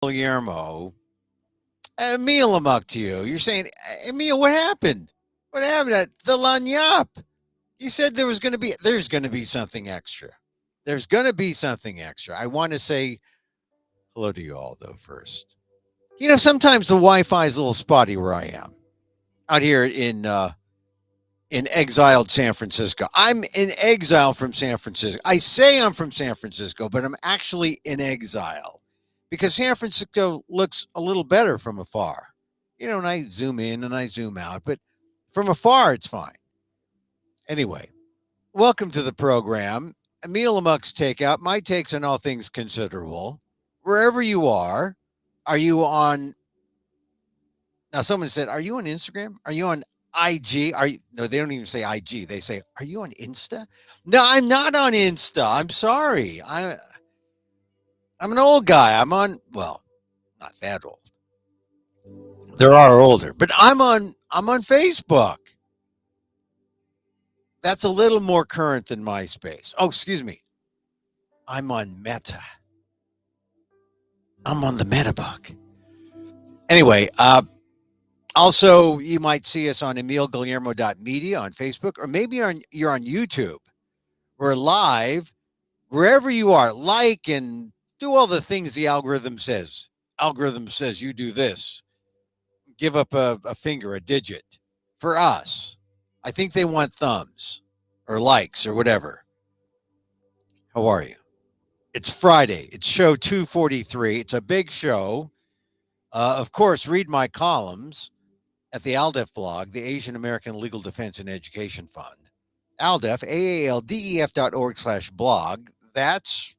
Guillermo, Emil Amok to you. You're saying, Emil, what happened? What happened at the Lanyap? You said there's going to be something extra. There's going to be something extra. I want to say hello to you all, though, first. Sometimes the Wi-Fi is a little spotty where I am out here in exiled San Francisco. I'm in exile from San Francisco. I say I'm from San Francisco, but I'm actually in exile because San Francisco looks a little better from afar. And I zoom in and I zoom out, but from afar, it's fine. Anyway, welcome to the program. Emil Amok's Takeout, my takes on all things considerable. Wherever you are you on? Now, someone said, "Are you on Instagram? Are you on IG? Are you?" No, they don't even say IG. They say, "Are you on Insta?" No, I'm not on Insta. I'm sorry. I'm an old guy. Well, not that old. There are older, but I'm on Facebook. That's a little more current than MySpace. Oh, excuse me. I'm on Meta. I'm on the MetaBook. Anyway, also, you might see us on emilguillermo.media on Facebook, or maybe you're on YouTube. We're live wherever you are. Like and do all the things the algorithm says. Algorithm says you do this. Give up a finger, a digit. For us, I think they want thumbs or likes or whatever. How are you? It's Friday. It's show 243. It's a big show. Of course, read my columns at the ALDEF blog, the Asian American Legal Defense and Education Fund. ALDEF, AALDEF.org/blog. That's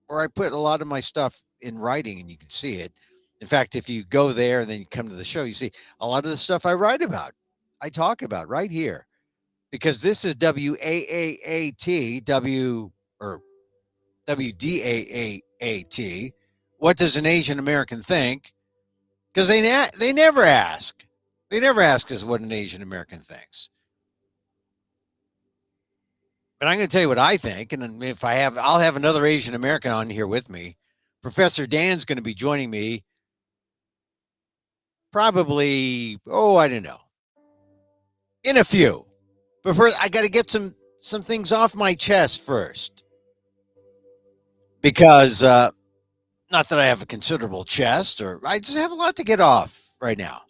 where I put a lot of my stuff in writing, and you can see it. In fact, if you go there and then you come to the show, you see a lot of the stuff I write about, I talk about right here, because this is WAAAT, or WDAAT. What does an Asian American think? Because they never ask. They never ask us what an Asian American thinks. But I'm going to tell you what I think, and if I'll have another Asian American on here with me. Professor Dan's going to be joining me. Probably, I don't know, in a few. But first, I got to get some things off my chest first, because not that I have a considerable chest, or I just have a lot to get off right now.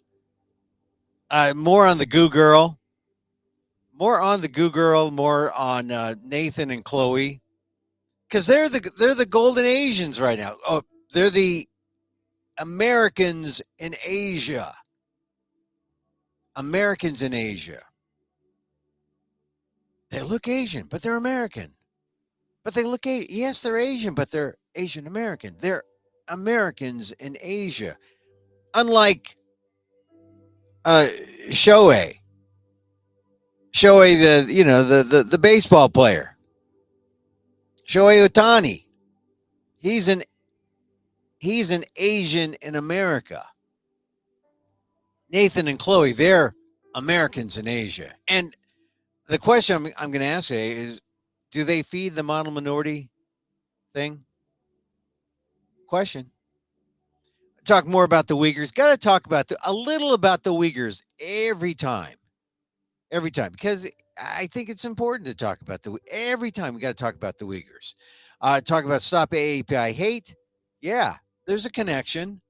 More on the Goo Girl, more on the Goo Girl, more on Nathan and Chloe, because they're the golden Asians right now. Oh, they're the Americans in Asia. Americans in Asia. They look Asian, but they're American. But they look yes, they're Asian, but they're Asian American. They're Americans in Asia. Unlike uh Shohei. Shohei, the baseball player. Shohei Otani. He's an Asian in America. Nathan and Chloe, they're Americans in Asia. And the question I'm going to ask today is, do they feed the model minority thing? Question. Talk more about the Uyghurs. Got to talk about a little about the Uyghurs every time. Every time, because I think it's important to talk about every time we got to talk about the Uyghurs. Talk about Stop AAPI Hate. Yeah, there's a connection.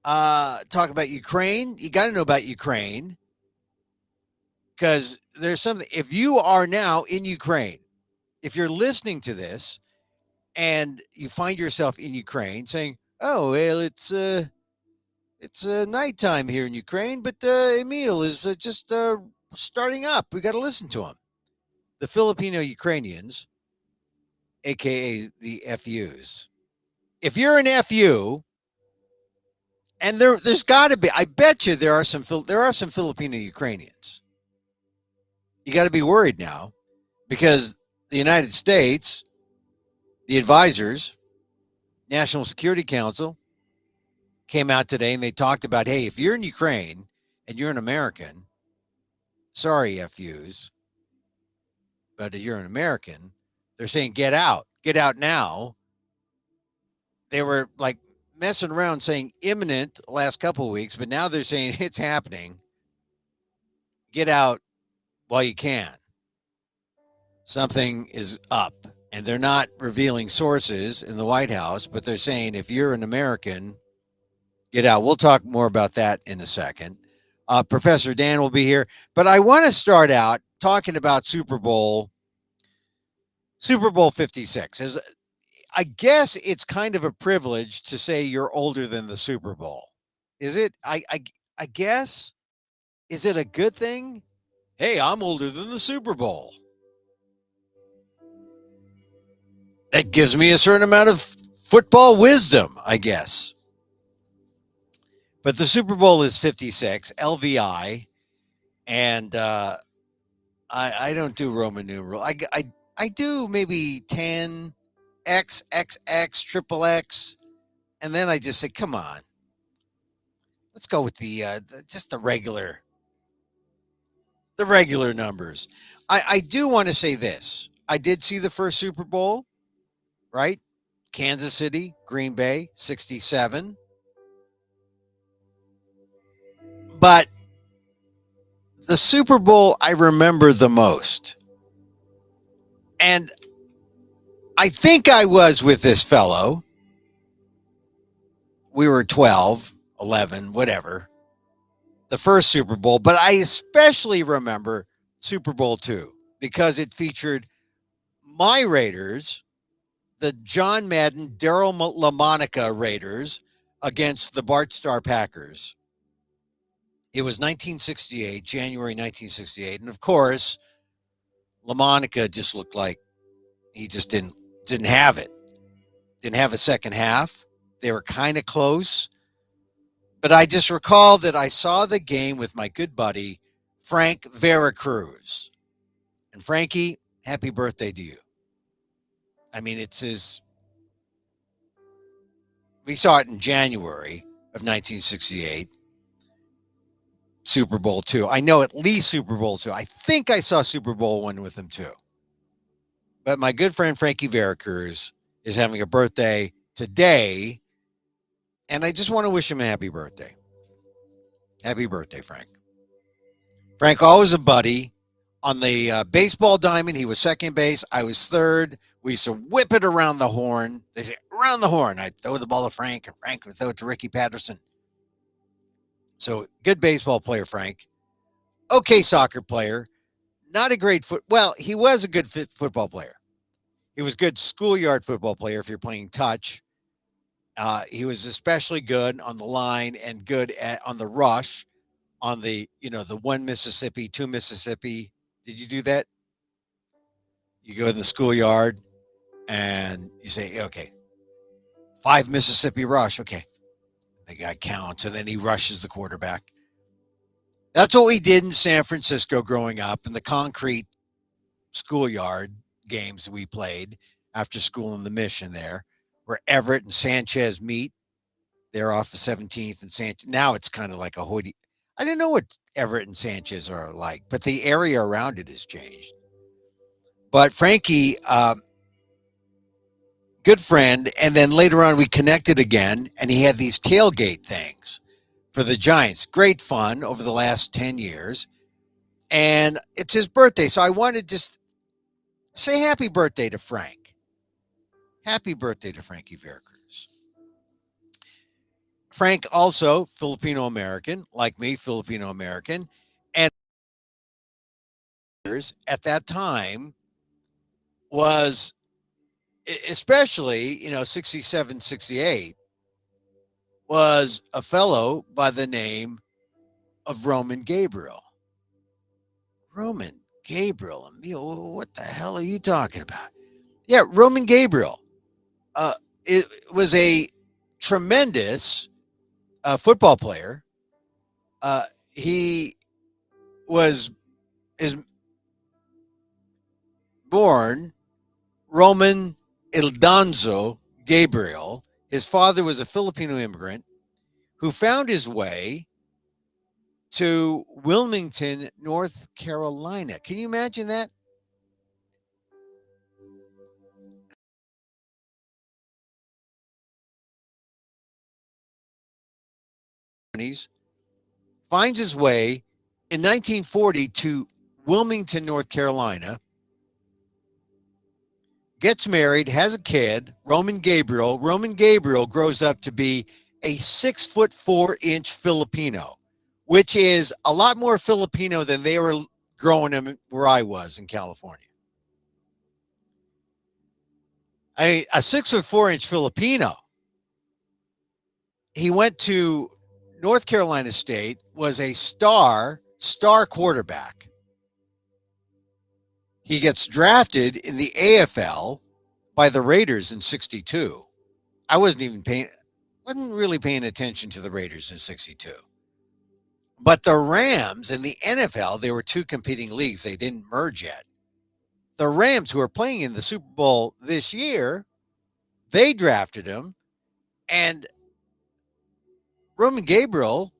Talk about Ukraine. You got to know about Ukraine, because there's something. If you are now in Ukraine, if you're listening to this and you find yourself in Ukraine saying, "Oh, well, it's nighttime here in Ukraine, but Emil is just starting up. We got to listen to him." The Filipino Ukrainians, aka the FUs. If you're an FU, and there's got to be, I bet you there are some Filipino Ukrainians. You got to be worried now, because the United States, the advisors, National Security Council, came out today and they talked about, hey, if you're in Ukraine and you're an American, sorry, FUs, but if you're an American, they're saying get out now, They were like messing around saying imminent last couple of weeks, but now they're saying it's happening. Get out while you can. Something is up. And they're not revealing sources in the White House, but they're saying if you're an American, get out. We'll talk more about that in a second. Professor Dan will be here, but I want to start out talking about Super Bowl 56. As I guess it's kind of a privilege to say you're older than the Super Bowl. Is it? I guess. Is it a good thing? Hey, I'm older than the Super Bowl. That gives me a certain amount of football wisdom, I guess. But the Super Bowl is 56, LVI, and I don't do Roman numeral. I do maybe 10, X, X, X, triple X, and then I just say, come on, let's go with just the regular numbers. I do want to say this. I did see the first Super Bowl, right? Kansas City, Green Bay, 67. But the Super Bowl I remember the most. And I think I was with this fellow. We were 12, 11, whatever. The first Super Bowl, but I especially remember Super Bowl II because it featured my Raiders, the John Madden, Daryl LaMonica Raiders against the Bart Starr Packers. It was 1968, January 1968, and of course, LaMonica just looked like he just didn't have it. Didn't have a second half. They were kind of close, but I just recall that I saw the game with my good buddy Frank Veracruz. And Frankie, happy birthday to you. I mean, we saw it in January of 1968, Super Bowl II. I know at least Super Bowl II. I think I saw Super Bowl I with him too. But my good friend Frankie Veracruz is having a birthday today, and I just want to wish him a happy birthday. Happy birthday, Frank. Frank, always a buddy. On the baseball diamond, he was second base. I was third. We used to whip it around the horn. They say, around the horn. I'd throw the ball to Frank, and Frank would throw it to Ricky Patterson. So, good baseball player, Frank. Okay, soccer player. Not a great well, he was a good football player. He was a good schoolyard football player if you're playing touch. He was especially good on the line and good on the rush on the one Mississippi, two Mississippi. Did you do that? You go in the schoolyard and you say, okay, five Mississippi rush. Okay. The guy counts and then he rushes the quarterback. That's what we did in San Francisco growing up in the concrete schoolyard games we played after school in the Mission there, where Everett and Sanchez meet. They're off of 17th and Sanchez. Now it's kind of like a hoodie. I don't know what Everett and Sanchez are like, but the area around it has changed. But Frankie, good friend, and then later on we connected again, and he had these tailgate things for the Giants. Great fun over the last 10 years. And it's his birthday, so I wanted to just say happy birthday to Frank. Happy birthday to Frankie Veracruz. Frank also Filipino American, like me, Filipino American, and at that time was especially 67, 68 was a fellow by the name of Roman Gabriel. Roman Gabriel, Emil, what the hell are you talking about? Yeah, Roman Gabriel. It was a tremendous football player. He is born Roman Ildanzo Gabriel. His father was a Filipino immigrant who found his way to Wilmington, North Carolina. Can you imagine that? finds his way in 1940 to Wilmington, North Carolina, gets married, has a kid, Roman Gabriel. Roman Gabriel grows up to be a 6'4" Filipino, which is a lot more Filipino than they were growing him where I was in California. A 6'4" Filipino. He went to North Carolina State, was a star quarterback. He gets drafted in the AFL by the Raiders in 62. I wasn't really paying attention to the Raiders in 62. But the Rams in the NFL, there were two competing leagues. They didn't merge yet. The Rams, who are playing in the Super Bowl this year, they drafted him. And Roman Gabriel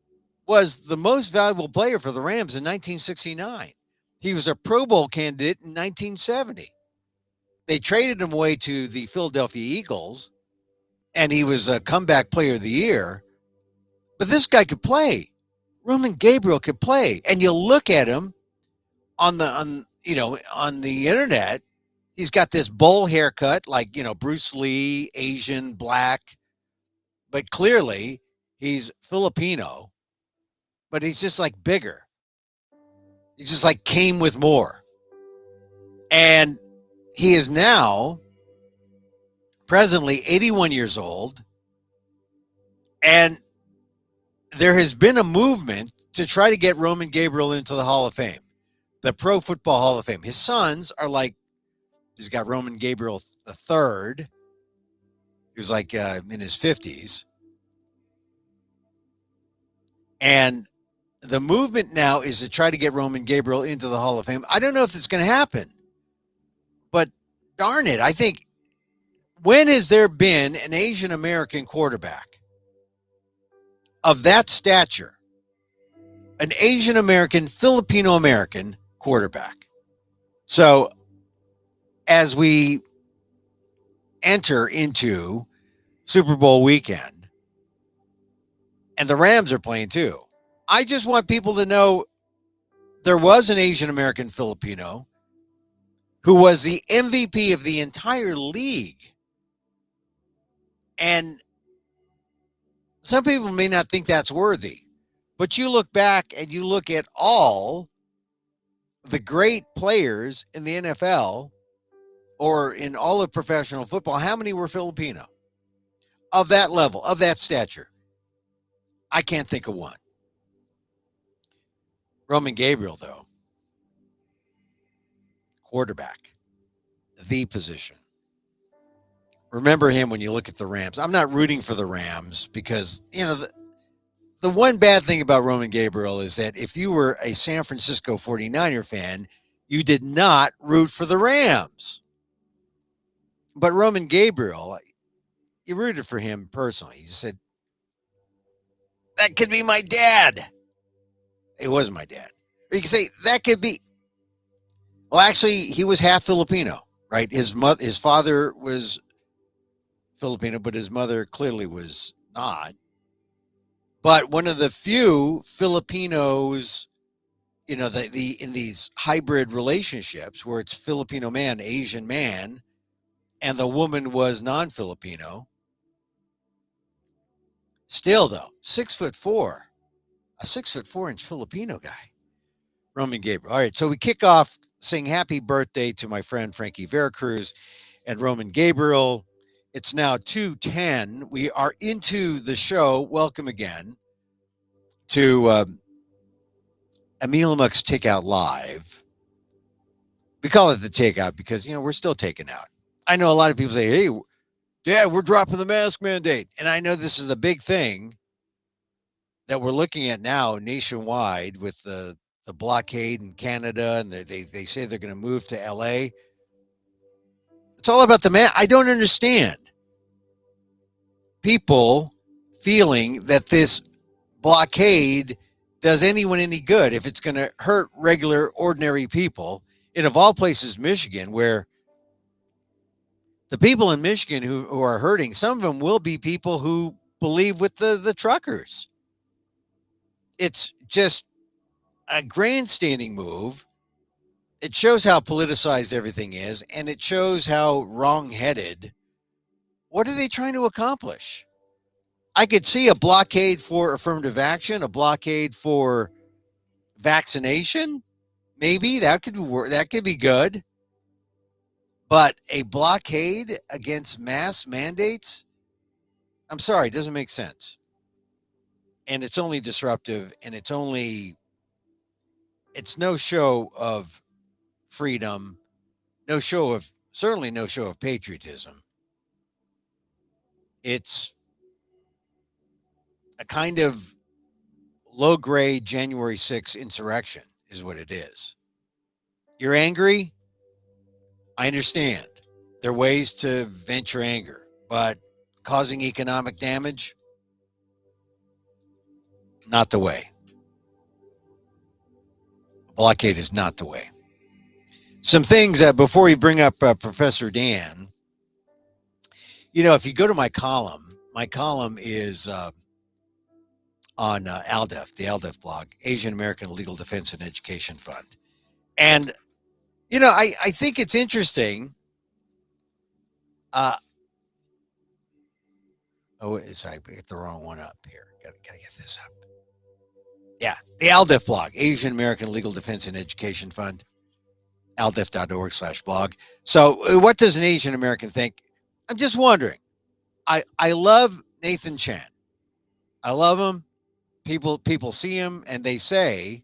was the most valuable player for the Rams in 1969. He was a Pro Bowl candidate in 1970. They traded him away to the Philadelphia Eagles, and he was a comeback player of the year. But this guy could play. Roman Gabriel could play. And you look at him on the internet, he's got this bowl haircut like, Bruce Lee, Asian, black. But clearly he's Filipino. But he's just like bigger. He just like came with more. And he is now presently 81 years old. And there has been a movement to try to get Roman Gabriel into the Hall of Fame, the Pro Football Hall of Fame. His sons are like, he's got Roman Gabriel III. He was like in his 50s. And the movement now is to try to get Roman Gabriel into the Hall of Fame. I don't know if it's going to happen, but darn it, I think, when has there been an Asian American quarterback of that stature, an Asian American, Filipino American quarterback? So as we enter into Super Bowl weekend, and the Rams are playing too, I just want people to know there was an Asian American Filipino who was the MVP of the entire league. And some people may not think that's worthy, but you look back and you look at all the great players in the NFL or in all of professional football, how many were Filipino of that level, of that stature? I can't think of one. Roman Gabriel, though, quarterback, the position. Remember him when you look at the Rams. I'm not rooting for the Rams because, the one bad thing about Roman Gabriel is that if you were a San Francisco 49er fan, you did not root for the Rams. But Roman Gabriel, you rooted for him personally. You said, that could be my dad. It wasn't my dad. Or you could say, that could be. Well, actually, he was half Filipino, right? His father was Filipino, but his mother clearly was not. But one of the few Filipinos, in these hybrid relationships where it's Filipino man, Asian man, and the woman was non-Filipino. Still, though, 6'4", a 6'4" Filipino guy, Roman Gabriel. All right, so we kick off saying happy birthday to my friend Frankie Veracruz and Roman Gabriel. It's now 2:10. We are into the show. Welcome again to Emil Guillermo's Takeout Live. We call it the Takeout because, we're still taking out. I know a lot of people say, hey, Dad, we're dropping the mask mandate. And I know this is the big thing that we're looking at now nationwide with the blockade in Canada, and they say they're going to move to L.A. It's all about the mask. I don't understand people feeling that this blockade does anyone any good if it's going to hurt regular, ordinary people in, of all places, Michigan, where the people in Michigan who are hurting, some of them will be people who believe with the truckers. It's just a grandstanding move. It shows how politicized everything is, and it shows how wrong-headed. What are they trying to accomplish? I could see a blockade for affirmative action, a blockade for vaccination. Maybe that could work. That could be good. But a blockade against mass mandates, I'm sorry, it doesn't make sense. And it's only disruptive, and it's no show of freedom, certainly no show of patriotism. It's a kind of low grade January 6th insurrection, is what it is. You're angry? I understand. There are ways to vent your anger, but causing economic damage, not the way. A blockade is not the way. Some things before you bring up Professor Dan, if you go to my column is on ALDEF, the ALDEF blog, Asian American Legal Defense and Education Fund. And, I think it's interesting. Sorry, I get the wrong one up here. Gotta get this up. Yeah, the ALDEF blog, Asian American Legal Defense and Education Fund, aldef.org/blog. So what does an Asian American think? I'm just wondering. I love Nathan Chen. I love him. People see him and they say,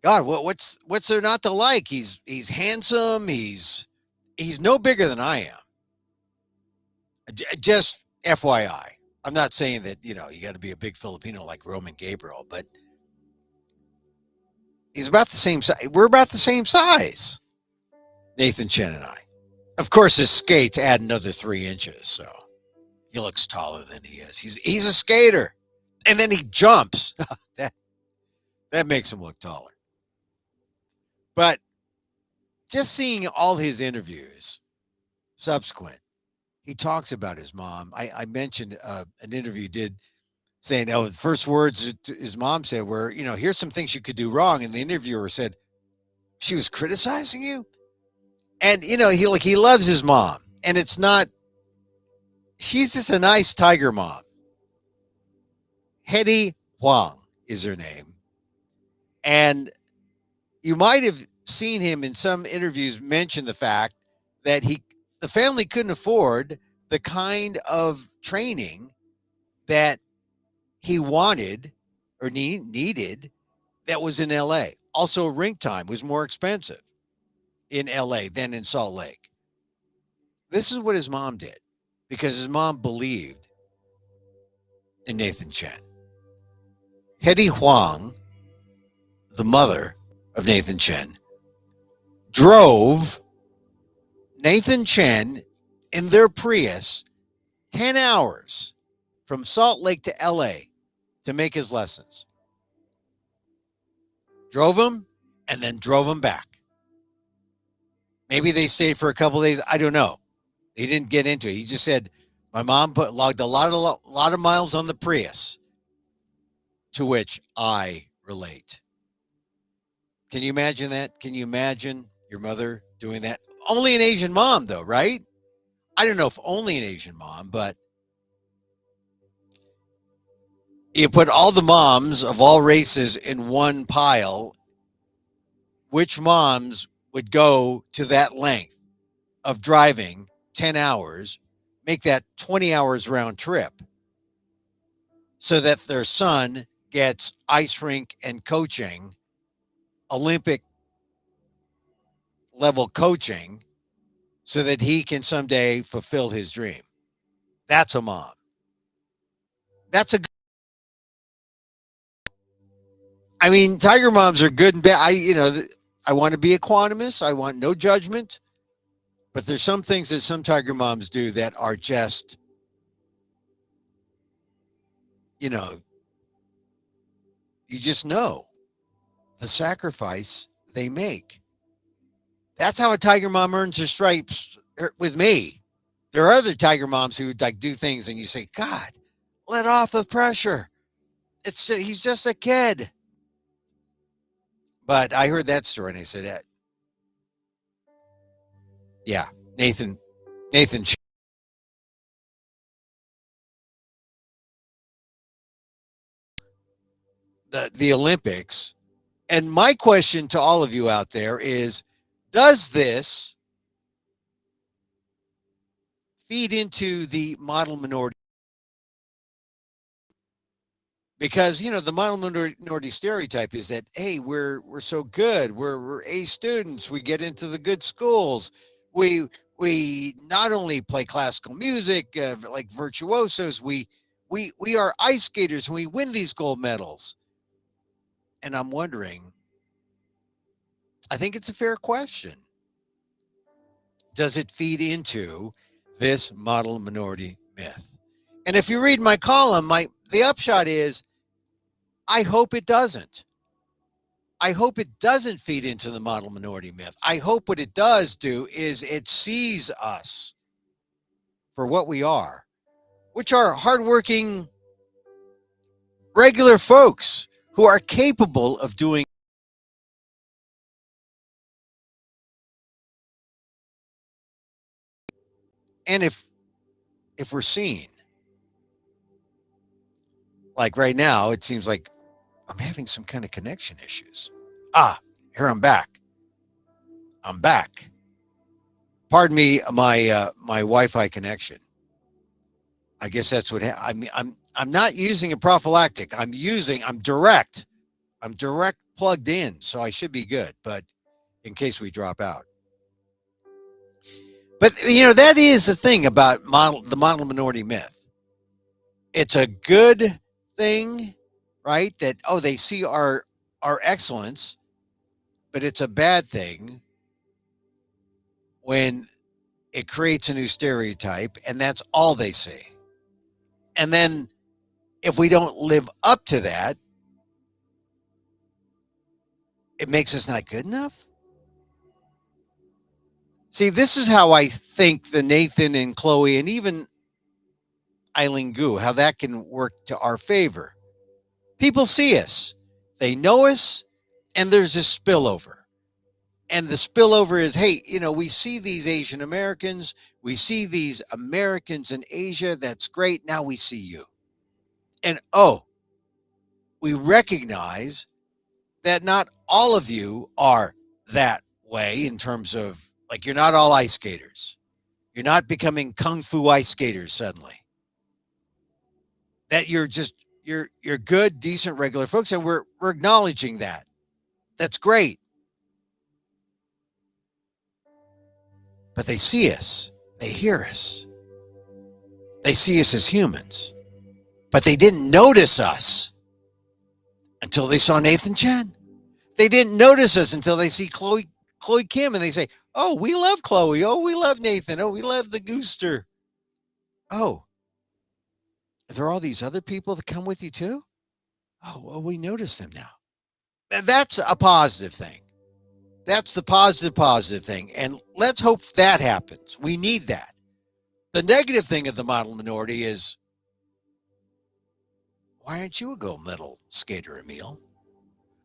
God, what's there not to like? He's handsome. He's no bigger than I am. Just FYI. I'm not saying that, you got to be a big Filipino like Roman Gabriel, but he's about the same size. We're about the same size, Nathan Chen and I. Of course, his skates add another 3 inches, so he looks taller than he is. He's a skater, and then he jumps. that makes him look taller. But just seeing all his interviews subsequent, he talks about his mom. I mentioned an interview he did saying, the first words his mom said were, here's some things you could do wrong. And the interviewer said, she was criticizing you? And, he loves his mom. And it's not, she's just a nice tiger mom. Hedy Huang is her name. And you might have seen him in some interviews mention the fact that the family couldn't afford the kind of training that he wanted or needed that was in LA. Also, rink time was more expensive in LA than in Salt Lake. This is what his mom did because his mom believed in Nathan Chen. Hedy Huang, the mother of Nathan Chen, drove Nathan Chen in their Prius 10 hours from Salt Lake to LA to make his lessons. Drove him and then drove him back. Maybe they stayed for a couple of days. I don't know. He didn't get into it. He just said, my mom logged a lot of miles on the Prius, to which I relate. Can you imagine that? Can you imagine your mother doing that? Only an Asian mom, though, right? I don't know if only an Asian mom, but you put all the moms of all races in one pile, which moms would go to that length of driving 10 hours, make that 20 hours round trip so that their son gets ice rink and coaching, Olympic level coaching, so that he can someday fulfill his dream. That's a mom. That's a I mean, tiger moms are good and bad. I want to be equanimous. I want no judgment. But there's some things that some tiger moms do that are just, you just know the sacrifice they make. That's how a tiger mom earns her stripes with me. There are other tiger moms who do things and you say, God, let off the pressure. he's just a kid. But I heard that story and I said that. Yeah, Nathan the Olympics. And my question to all of you out there is, does this feed into the model minority? Because the model minority stereotype is that, hey, we're so good, we're A students, we get into the good schools, we not only play classical music like virtuosos, we are ice skaters and we win these gold medals. And I'm wondering, I think it's a fair question. Does it feed into this model minority myth? And if you read my column, the upshot is I hope it doesn't. I hope it doesn't feed into the model minority myth. I hope what it does do is it sees us for what we are, which are hardworking, regular folks who are capable of doing. And if we're seen, like right now, it seems like I'm having some kind of connection issues. Here I'm back. I'm back. Pardon me, my Wi-Fi connection. I guess that's what I mean. I'm not using a prophylactic. I'm direct. I'm direct plugged in, so I should be good. But in case we drop out, but that is the thing about the model minority myth. It's a good thing, right? That they see our excellence, but it's a bad thing when it creates a new stereotype, and that's all they see. And then if we don't live up to that, it makes us not good enough. See, this is how I think the Nathan and Chloe and even Eileen Gu, how that can work to our favor. People see us, they know us, and there's this spillover. And the spillover is, hey, we see these Asian Americans, we see these Americans in Asia. That's great. Now we see you. And we recognize that not all of you are that way in terms of, like, you're not all ice skaters. You're not becoming kung fu ice skaters suddenly. That you're good, decent, regular folks, and we're acknowledging that. That's great. But they see us, they hear us, they see us as humans, but they didn't notice us until they saw Nathan Chen. They didn't notice us until they see Chloe Kim, and they say, "Oh, we love Chloe. Oh, we love Nathan. Oh, we love the Gooster. Oh, there are all these other people that come with you too. Oh, well, we notice them now." That's a positive thing. That's the positive thing. And let's hope that happens. We need that. The negative thing of the model minority is, why aren't you a gold medal skater, Emil?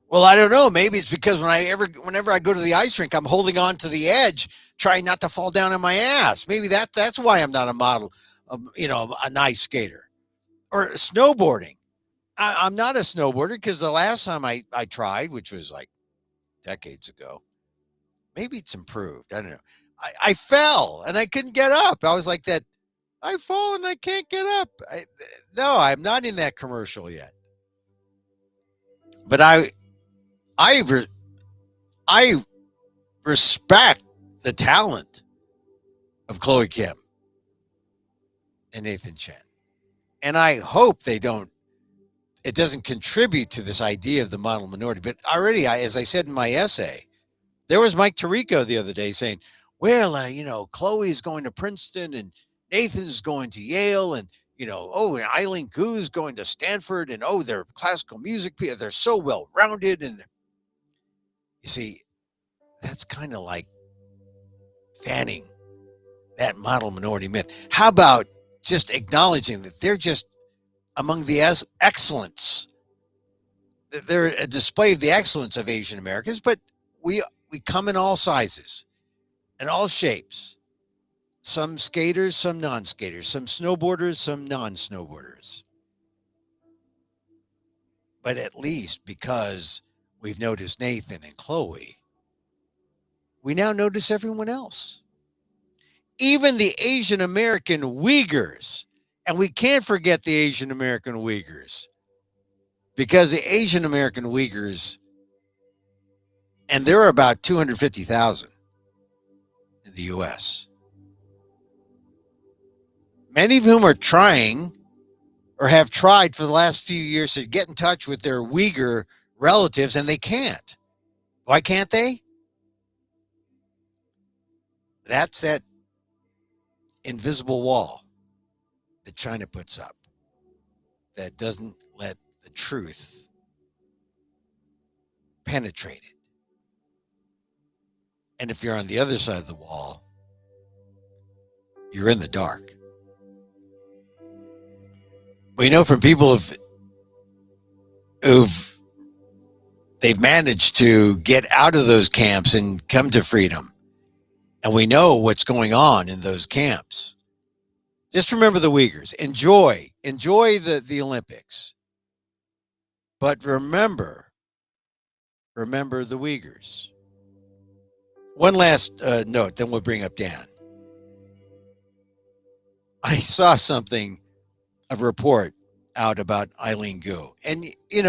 Well, I don't know. Maybe it's because whenever I go to the ice rink, I'm holding on to the edge, trying not to fall down on my ass. Maybe that's why I'm not a model, a nice skater. Or snowboarding. I'm not a snowboarder because the last time I tried, which was like decades ago, maybe it's improved. I don't know. I fell and I couldn't get up. I was like that. I fall and I can't get up. No, I'm not in that commercial yet. But I respect the talent of Chloe Kim and Nathan Chen, and I hope it doesn't contribute to this idea of the model minority. But already, as I said in my essay, there was Mike Tirico the other day saying, well, Chloe's going to Princeton and Nathan's going to Yale, and and Eileen Gu's going to Stanford, and they're classical music people. They're so well rounded. And you see, that's kind of like fanning that model minority myth. How about just acknowledging that they're just among the excellence They're a display of the excellence of Asian Americans, but we we come in all sizes and all shapes. Some skaters, some non-skaters, some snowboarders, some non-snowboarders. But at least because we've noticed Nathan and Chloe, we now notice everyone else. Even the Asian American Uyghurs. And we can't forget the Asian American Uyghurs because the Asian American Uyghurs, and there are about 250,000 in the US, many of whom are trying or have tried for the last few years to get in touch with their Uyghur relatives, and they can't. Why can't they? That's that invisible wall that China puts up that doesn't let the truth penetrate it. And if you're on the other side of the wall, you're in the dark. We know from people who've they've managed to get out of those camps and come to freedom. And we know what's going on in those camps. Just remember the Uyghurs. Enjoy the Olympics. But remember the Uyghurs. One last note, then we'll bring up Dan. I saw a report out about Eileen Gu. And,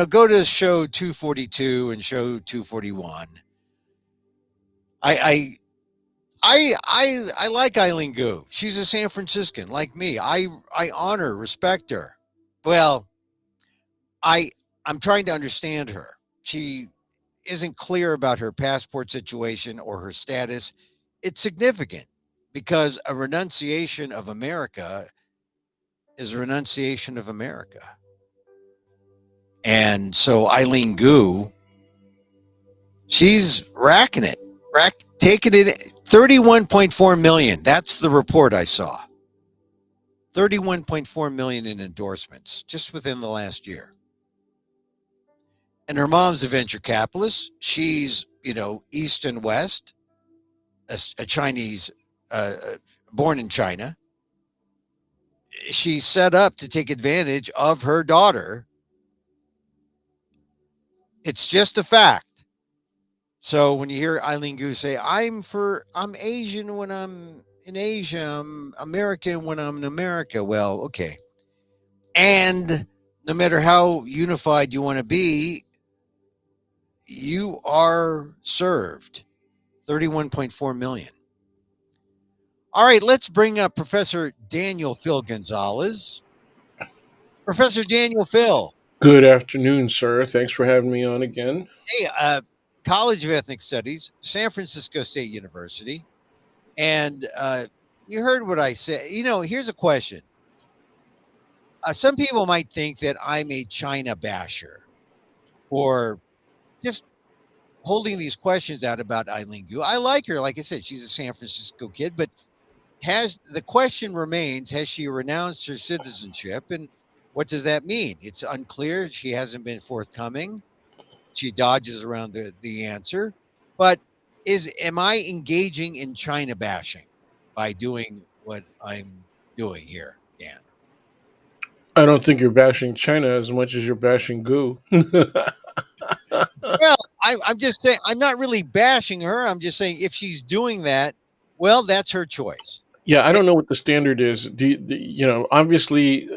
go to show 242 and show 241. I like Eileen Gu. She's a San Franciscan like me. I honor, respect her. Well, I'm trying to understand her. She isn't clear about her passport situation or her status. It's significant because a renunciation of America is a renunciation of America. And so Eileen Gu, she's racking it, taking it 31.4 million. That's the report I saw. 31.4 million in endorsements just within the last year. And her mom's a venture capitalist. She's, East and West, a Chinese, born in China. She's set up to take advantage of her daughter. It's just a fact. So when you hear Eileen Gu say, I'm Asian when I'm in Asia, I'm American when I'm in America. Well, okay. And no matter how unified you want to be, you are served 31.4 million. All right, let's bring up Professor Daniel Phil Gonzalez. Professor Daniel Phil. Good afternoon, sir. Thanks for having me on again. Hey, College of Ethnic Studies, San Francisco State University. And you heard what I said. Here's a question. Some people might think that I'm a China basher for just holding these questions out about Eileen Gu. I like her. Like I said, she's a San Francisco kid, but the question remains, has she renounced her citizenship? And what does that mean? It's unclear. She hasn't been forthcoming. She dodges around the answer. But am I engaging in China bashing by doing what I'm doing here, Dan? I don't think you're bashing China as much as you're bashing Goo. Well, I'm just saying, I'm not really bashing her. I'm just saying if she's doing that, well, that's her choice. Yeah, I don't know what the standard is. Obviously,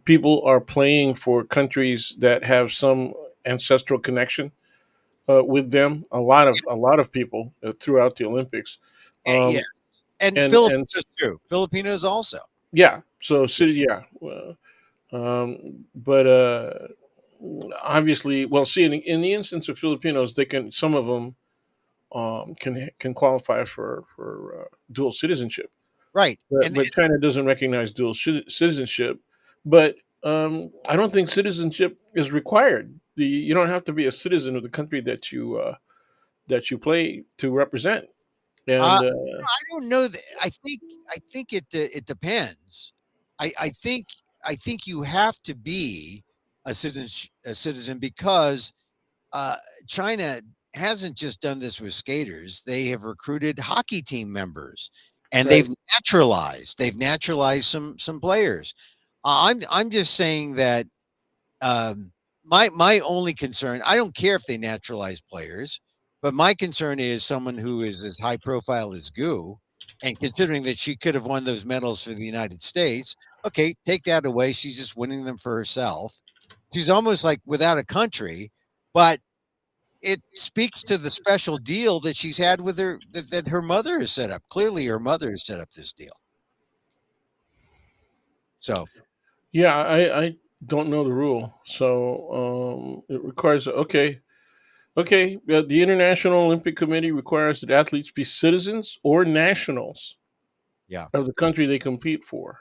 people are playing for countries that have some ancestral connection with them. A lot of people throughout the Olympics, Yes. um, And and Filipinos too. Filipinos also. yeah. So city, yeah. But obviously, well, see, in the instance of Filipinos, some of them can qualify for dual citizenship, Right. but China doesn't recognize dual citizenship. But I don't think citizenship is required. You don't have to be a citizen of the country that you play to represent. And I don't know that. I think it depends. I think you have to be. a citizen because uh, China hasn't just done this with skaters. They have recruited hockey team members, and Right. they've naturalized some players. I'm just saying that my only concern. I don't care if they naturalize players, but my concern is someone who is as high profile as Goo, and considering that she could have won those medals for the United States. Okay, take that away. She's just winning them for herself. She's almost like without a country, but it speaks to the special deal that she's had with that her mother has set up. Clearly, her mother has set up this deal. So, Yeah, I don't know the rule, so it requires okay. Okay, the International Olympic Committee requires that athletes be citizens or nationals yeah. of the country they compete for.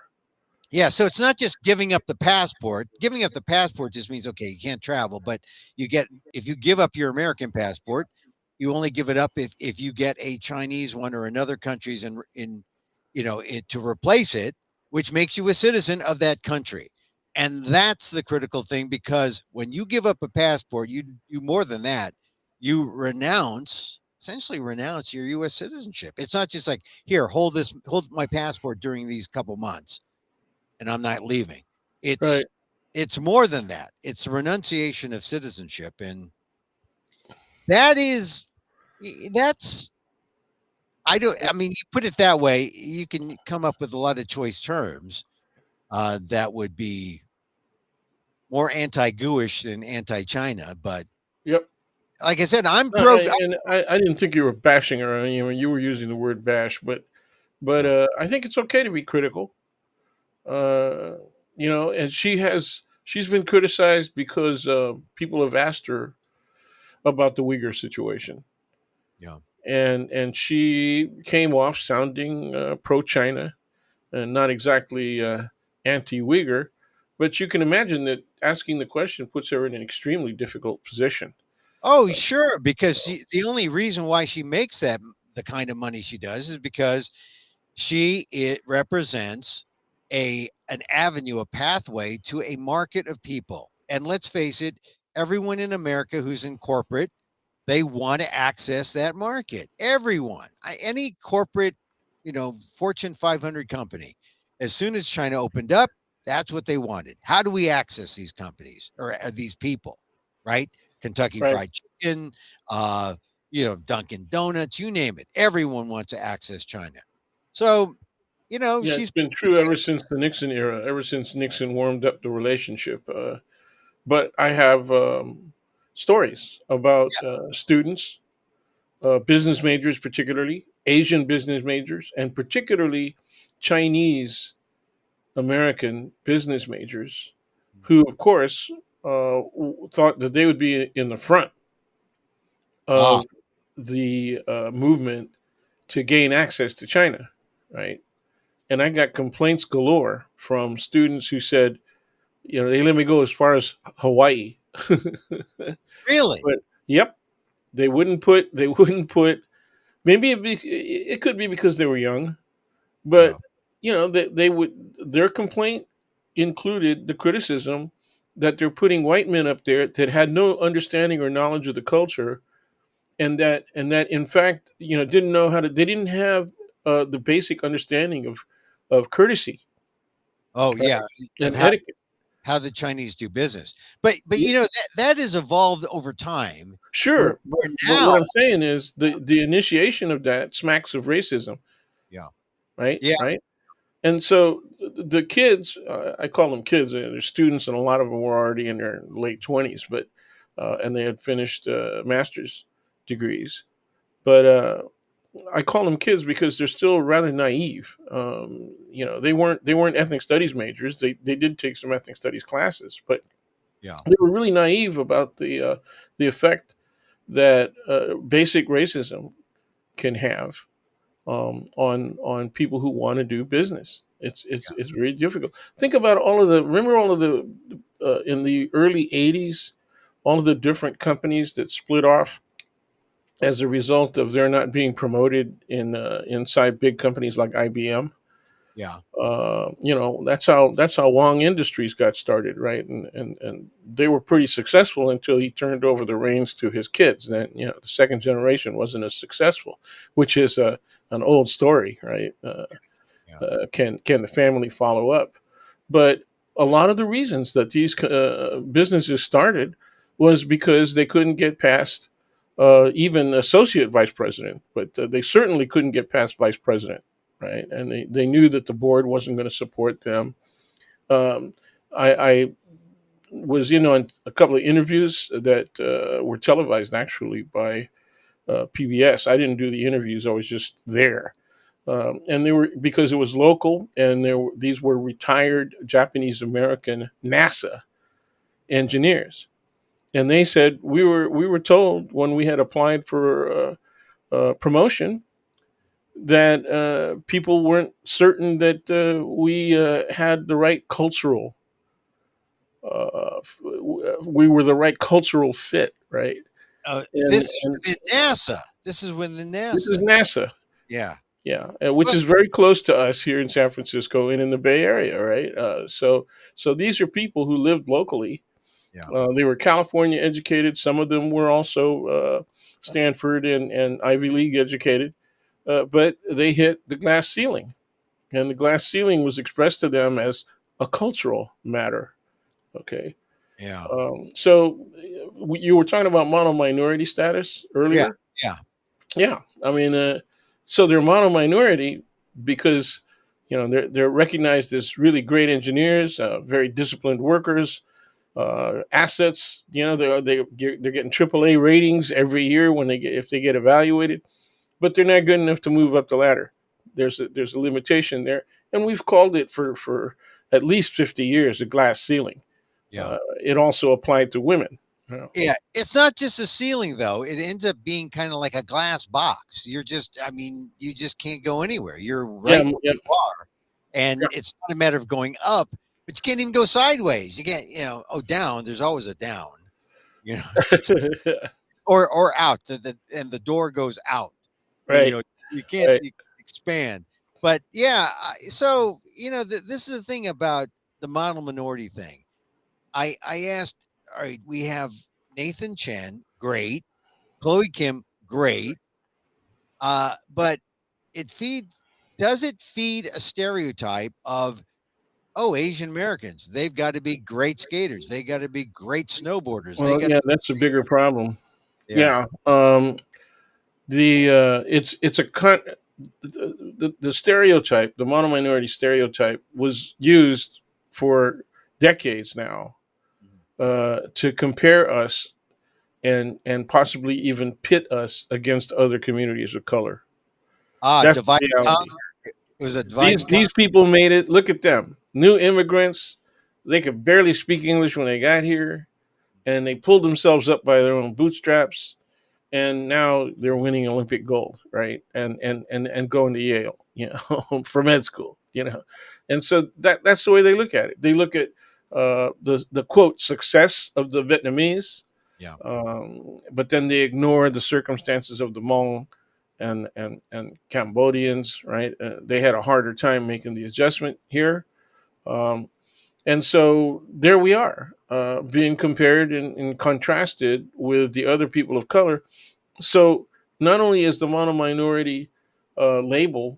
Yeah, so it's not just giving up the passport. Giving up the passport just means okay, you can't travel, but you get if you give up your American passport, you only give it up if you get a Chinese one or another country's in to replace it, which makes you a citizen of that country. And that's the critical thing because when you give up a passport, you more than that, you essentially renounce your US citizenship. It's not just like, here, hold my passport during these couple months and I'm not leaving. It's Right. it's more than that. It's a renunciation of citizenship, and that is that's I don't. I mean, you put it that way, you can come up with a lot of choice terms that would be more anti-Gooish than anti-China. But Yep. like I said, I'm No, pro. and I didn't think you were bashing her. You know, you were using the word bash, but Yeah. I think it's okay to be critical. Uh, you know, and she's been criticized because people have asked her about the Uyghur situation, Yeah. and she came off sounding pro China and not exactly anti Uyghur. But you can imagine that asking the question puts her in an extremely difficult position. Oh, sure. Because the only reason why she makes the kind of money she does is because it represents an avenue, a pathway to a market of people. And let's face it, everyone in America who's in corporate, they want to access that market. Everyone, any corporate, Fortune 500 company, as soon as China opened up, that's what they wanted. How do we access these companies or these people, right? Kentucky Right. Fried Chicken, uh, Dunkin' Donuts, you name it. Everyone wants to access China. So, Yeah, it's she's been true ever since the Nixon era, ever since Nixon warmed up the relationship. But I have stories about students, business majors, particularly Asian business majors, and particularly Chinese American business majors, who, of course, thought that they would be in the front ah, of the movement to gain access to China, right? And I got complaints galore from students who said, you know, they let me go as far as Hawaii. But really? yep, they wouldn't put maybe it could be because they were young, Yeah. but you know they would their complaint included the criticism that they're putting white men up there that had no understanding or knowledge of the culture, and that in fact, you know, didn't know how to they didn't have the basic understanding of courtesy, Oh, right, yeah, of and etiquette. how the Chinese do business. But Yeah, that has evolved over time. Where, sure, but where but now, what I'm saying is the initiation of that smacks of racism, yeah, right? yeah, Right. And so the kids, I call them kids, they're students, and a lot of them were already in their late 20s, but and they had finished master's degrees. But I call them kids because they're still rather naive. You know, they weren't ethnic studies majors. They did take some ethnic studies classes, but yeah, they were really naive about the effect that basic racism can have on people who want to do business. It's very difficult. Think about remember all of the in the early '80s, all of the different companies that split off as a result of their not being promoted inside big companies like IBM. Yeah. That's how Wong Industries got started, right? And they were pretty successful until he turned over the reins to his kids. Then the second generation wasn't as successful, which is an old story, right? Yeah. Can the family follow up? But a lot of the reasons that these businesses started was because they couldn't get past even associate vice president, but they certainly couldn't get past vice president, right? And they knew that the board wasn't going to support them. Um, I was in on a couple of interviews that were televised actually by PBS. I didn't do the interviews; I was just there, and they were because it was local, and these were retired Japanese American NASA engineers, and they said we were told when we had applied for promotion that people weren't certain that we had the right cultural we were the right cultural fit, right? This and is and within NASA. This is within this NASA. is NASA. Yeah. Yeah, which Well, is very close to us here in San Francisco and in the Bay Area, right? So these are people who lived locally. yeah. They were California educated. Some of them were also Stanford and Ivy League educated, but they hit the glass ceiling, and the glass ceiling was expressed to them as a cultural matter. Okay, Yeah. so you were talking about mono minority status Yeah. earlier. Yeah. Yeah, I mean, so they're mono minority because they're recognized as really great engineers, very disciplined workers, assets. They're getting AAA ratings every year when they get if they get evaluated, but they're not good enough to move up the ladder. There's a limitation there, and we've called it for at least 50 years a glass ceiling. Yeah. It also applied to women. Yeah, Yeah. It's not just a ceiling though. It ends up being kind of like a glass box. You're just, I mean, you just can't go anywhere. You're yeah, right where yeah. you are. And it's not a matter of going up, but you can't even go sideways. You can't, oh, down. There's always a down, you know, it's Yeah. or out. And the door goes out. But Right, you can't right. expand. But yeah, so this is the thing about the model minority thing. I asked, all right, we have Nathan Chen, great, Chloe Kim, great, but it feeds does it feed a stereotype of, oh, Asian Americans, they've got to be great skaters, they got to be great snowboarders, they Well, got yeah, to that's a bigger problem. yeah. Yeah, the it's a the stereotype, the mono minority stereotype, was used for decades now to compare us and possibly even pit us against other communities of color. That's Divide the and reality. conquer. It was a divide These and conquer. these people made it. Look at them, new immigrants. They could barely speak English when they got here, and they pulled themselves up by their own bootstraps, and now they're winning Olympic gold, right? And going to Yale, for med school, and so that's the way they look at it. They look at the quote success of the Vietnamese, Yeah. but then they ignore the circumstances of the Hmong and Cambodians, right? They had a harder time making the adjustment here, um, and so there we are, being compared and contrasted with the other people of color. So not only is the mono minority label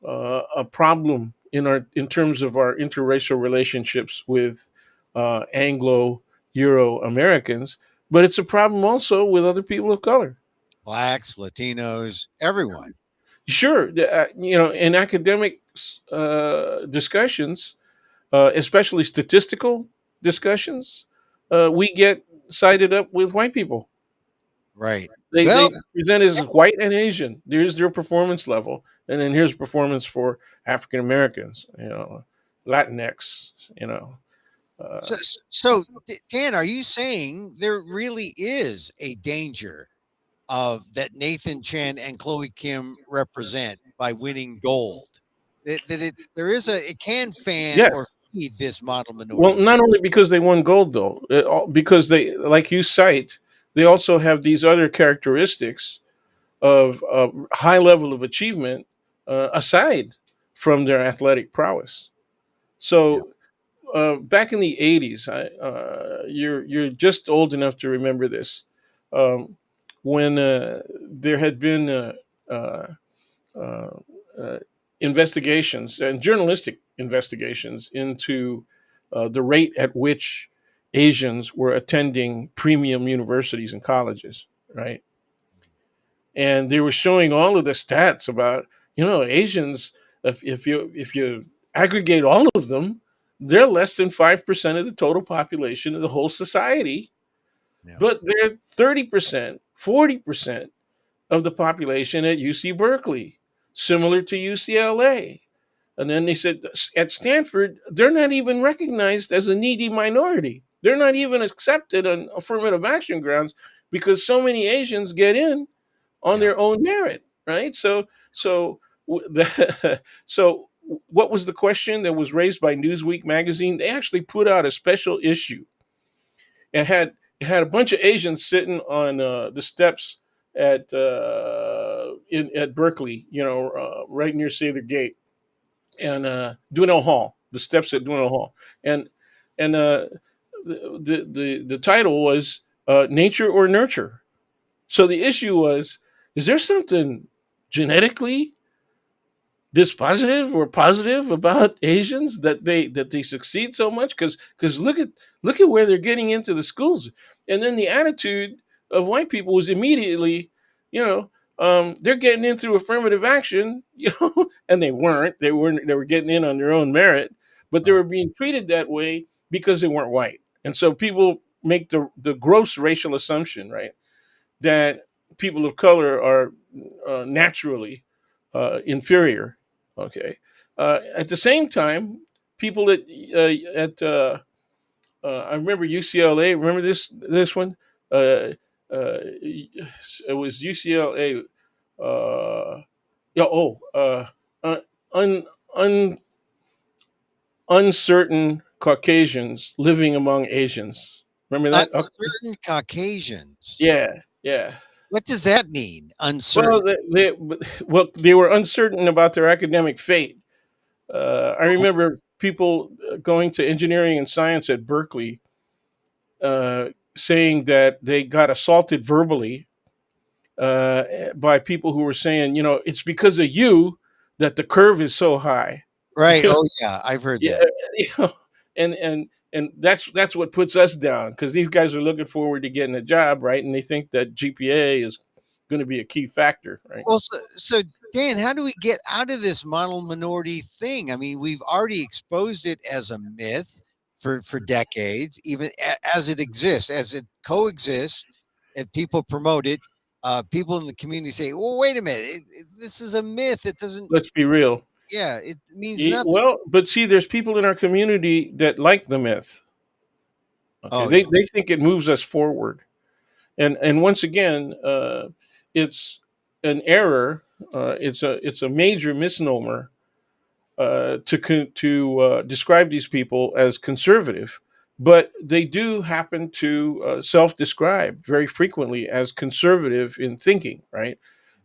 a problem in terms of our interracial relationships with Anglo Euro Americans, but it's a problem also with other people of color. Blacks, Latinos, everyone. Sure, in academic discussions, especially statistical discussions, we get sided up with white people. Right. They Well, present as white and Asian. Here's their performance level, and then here's performance for African Americans. Latinx. Uh, Dan, are you saying there really is a danger of that Nathan Chen and Chloe Kim represent by winning gold? It can fan or yes. feed this model Well, minority thing. not only because they won gold, though, because they, like you cite, they also have these other characteristics of high level of achievement aside from their athletic prowess. Yeah. So back in the '80s, you're just old enough to remember this. Um, when there had been uh, uh, uh, investigations and journalistic investigations into the rate at which Asians were attending premium universities and colleges, right? And they were showing all of the stats about, Asians. If you aggregate all of them, they're less than 5% of the total population of the whole society, Yeah. but they're 30%, 40% of the population at UC Berkeley, similar to UCLA. And then they said at Stanford, they're not even recognized as a needy minority. They're not even accepted on affirmative action grounds because so many Asians get in on Yeah. their own merit, right? So what was the question that was raised by Newsweek magazine? They actually put out a special issue and had a bunch of Asians sitting on the steps at Berkeley, right near Sather Gate and Dwinell Hall, the steps at Dwinell Hall, and the title was Nature or Nurture. So the issue was: is there something genetically dispositive or positive about Asians that they succeed so much? Because look at where they're getting into the schools, and then the attitude of white people was immediately, you know, they're getting in through affirmative action, and they were getting in on their own merit, but they Right. were being treated that way because they weren't white, and so people make the gross racial assumption, right, that people of color are naturally inferior. Okay. At the same time, people I remember UCLA. Remember this one? It was UCLA. Yeah. Un, un, Uncertain Caucasians living among Asians. Remember that? Okay. Uncertain Caucasians. Yeah. Yeah. What does that mean? Well, Uncertain. they were uncertain about their academic fate. I remember people going to engineering and science at Berkeley, uh, saying that they got assaulted verbally by people who were saying, it's because of you that the curve is so high. Right. Oh, yeah. I've heard Yeah, that. you know, and that's what puts us down because these guys are looking forward to getting a job, right? And they think that GPA is going to be a key factor, right? Well, so Dan, how do we get out of this model minority thing? I mean, we've already exposed it as a myth for decades, even as it exists, as it coexists, and people promote it. People in the community say, "Well, wait a minute, this is a myth. It doesn't. Let's be real. Yeah, it means nothing." Well, but see, there's people in our community that like the myth. Okay, Oh they yeah, they think it moves us forward, and once again, it's an error. It's a major misnomer to describe these people as conservative, but they do happen to self-describe very frequently as conservative in thinking, right?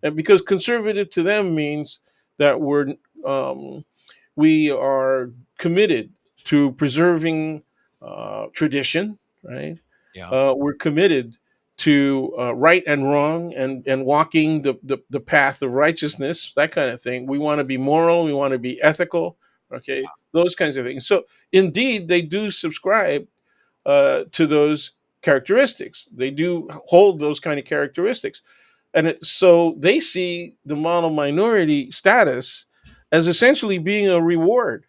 And because conservative to them means that um, we are committed to preserving tradition, right? yeah. We're committed to right and wrong and walking the path of righteousness, that kind of thing. We want to be moral, we want to be ethical, okay? Those kinds of things. So, indeed, they do subscribe to those characteristics. They do hold those kind of characteristics. So they see the model minority status as essentially being a reward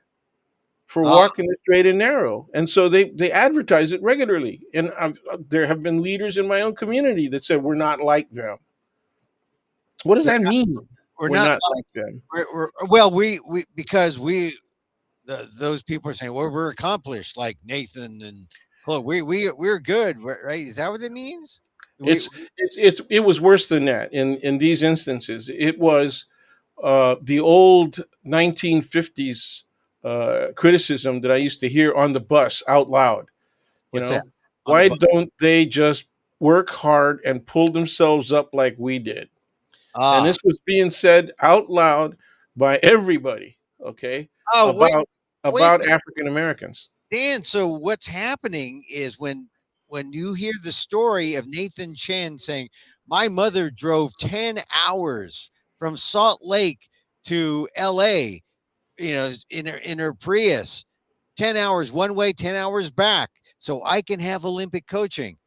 for Ah, walking the straight and narrow. And so they advertise it regularly. And there have been leaders in my own community that said, we're not like them. What does we're that mean? we're We're not not like like them. we're well, we because we those people are saying, well, we're accomplished, like Nathan and Chloe. We're good, right? Is that what it means? We It was worse than that in these instances. It was the old 1950s criticism that I used to hear on the bus out loud. You what's that know, on the why bus? don't they just work hard and pull themselves up like we did? And Ah, this was being said out loud by everybody. okay, Oh, about wait, African Americans. Dan. So what's happening is when you hear the story of Nathan Chen saying, "My mother drove 10 hours from Salt Lake to L.A. In her Prius, 10 hours one way, 10 hours back, so I can have Olympic coaching."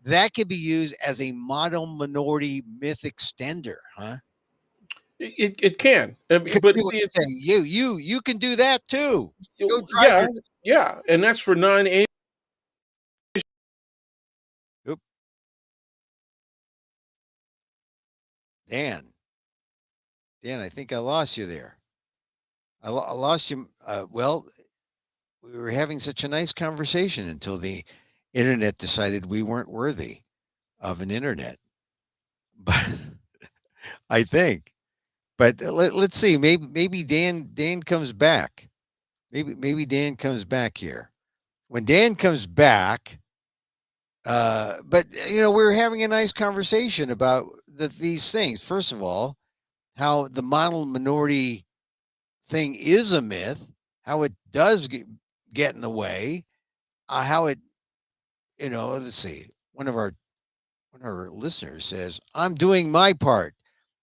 That could be used as a model minority myth extender, huh? It can, Because but people see, say, you can do that too. Go drive yeah, your. yeah, and that's for non-Asian. Oop, Dan, Dan, I think I lost you there. I lost you. Well, we were having such a nice conversation until the internet decided we weren't worthy of an internet. But I think. But let's see. Maybe Dan comes back. Maybe Dan comes back here. When Dan comes back, but we were having a nice conversation about these things. First of all, how the model minority thing is a myth, how it does get in the way, how it, let's see, one of our listeners says, "I'm doing my part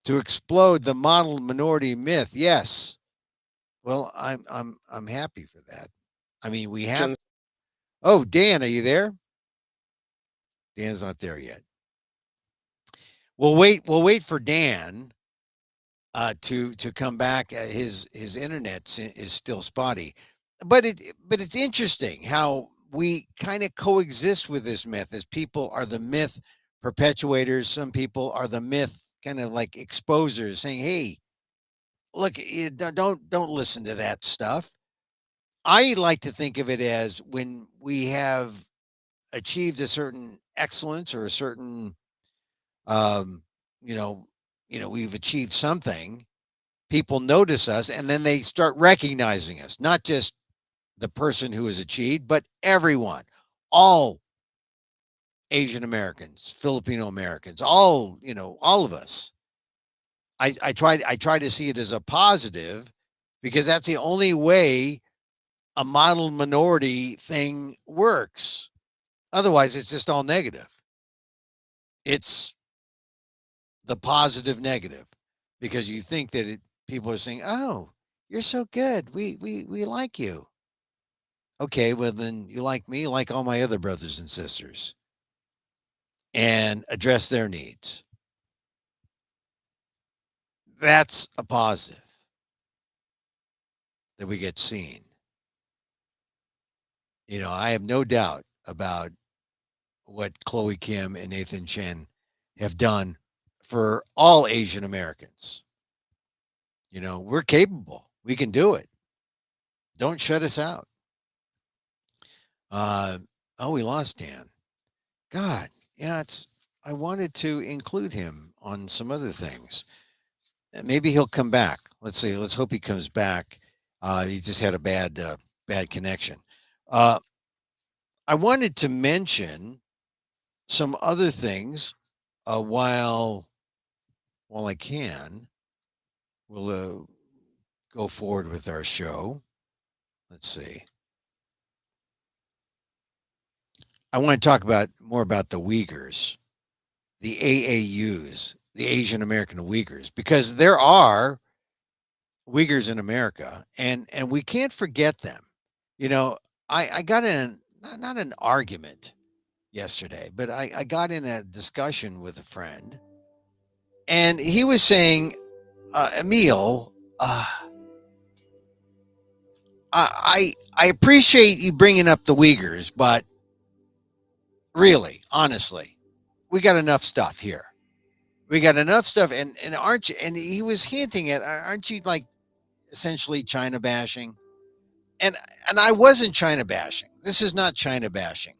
to explode the model minority myth." Yes. Well, I'm happy for that. I mean, we have. Oh, Dan, are you there? Dan's not there yet. We'll wait for Dan to come back. His internet is still spotty, but it's interesting how we kind of coexist with this myth. As people are the myth perpetuators, some people are the myth kind of like exposers, saying, "Hey, look, don't listen to that stuff." I like to think of it as when we have achieved a certain excellence or a certain, um, you know, we've achieved something. People notice us, and then they start recognizing us, not just the person who has achieved, but everyone, all Asian Americans, Filipino Americans, all of us. I try to see it as a positive because that's the only way a model minority thing works. Otherwise, it's just all negative. It's the positive negative because you think that people are saying, "Oh, you're so good. We like you." Okay, well then you like me, like all my other brothers and sisters, and address their needs. That's a positive that we get seen. I have no doubt about what Chloe Kim and Nathan Chen have done for all Asian Americans. We're capable. We can do it. Don't shut us out. Uh, oh, we lost Dan. God, yeah, it's. I wanted to include him on some other things. Maybe he'll come back. Let's see. Let's hope he comes back. He just had a bad connection. Uh, I wanted to mention some other things while I can. We'll go forward with our show. Let's see. I want to talk about more about the Uyghurs, the AAUs, the Asian American Uyghurs, because there are Uyghurs in America, and we can't forget them. You know, I got in not an argument yesterday, but I got in a discussion with a friend, and he was saying, Emil, I appreciate you bringing up the Uyghurs, but really, honestly, we got enough stuff here. We got enough stuff, and aren't you? And he was hinting at, aren't you like essentially China bashing? And and I wasn't China bashing. This is not China bashing.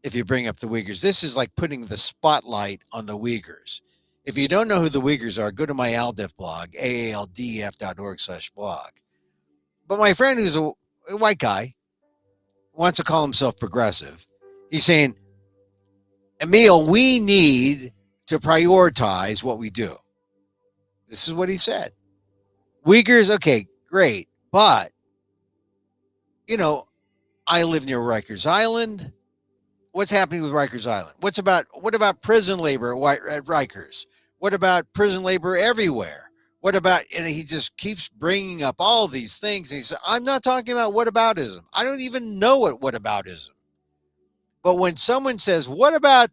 If you bring up the Uyghurs, this is like putting the spotlight on the Uyghurs. If you don't know who the Uyghurs are, go to my ALDEF blog, aaldef.org/blog. But my friend, who's a white guy, wants to call himself progressive. He's saying, Emil, we need to prioritize what we do. This is what he said. Uyghurs, okay, great. But, you know, I live near Rikers Island. What's happening with Rikers Island? What about prison labor at Rikers? What about prison labor everywhere? What about, and he just keeps bringing up all these things. He said, I'm not talking about whataboutism. I don't even know whataboutism. But when someone says, what about,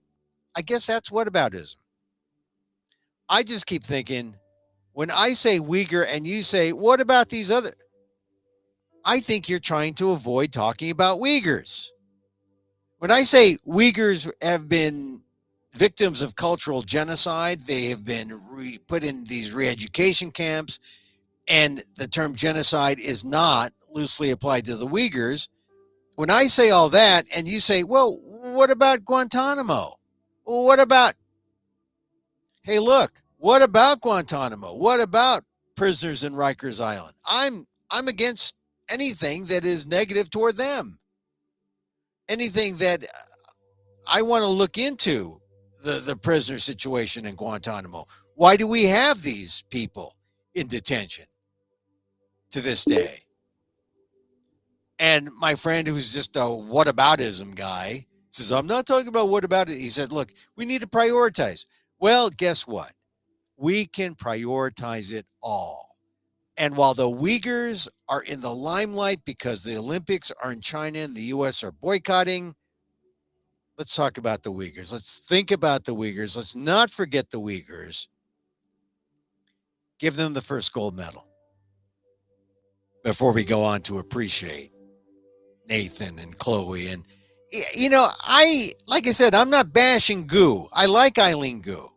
I guess that's whataboutism. I just keep thinking, when I say Uyghur and you say, what about these other, I think you're trying to avoid talking about Uyghurs. When I say Uyghurs have been victims of cultural genocide, they have been put in these re-education camps, and the term genocide is not loosely applied to the Uyghurs. When I say all that, and you say, well, what about Guantanamo? What about, hey, look, what about Guantanamo? What about prisoners in Rikers Island? I'm against anything that is negative toward them. Anything that I want to look into the prisoner situation in Guantanamo. Why do we have these people in detention to this day? And my friend, who's just a whataboutism guy, says, I'm not talking about what about it. He said, look, we need to prioritize. Well, guess what? We can prioritize it all. And while the Uyghurs are in the limelight because the Olympics are in China and the US are boycotting, let's talk about the Uyghurs. Let's think about the Uyghurs. Let's not forget the Uyghurs. Give them the first gold medal before we go on to appreciate Nathan and Chloe. And, like I said, I'm not bashing Goo. I like Eileen Goo.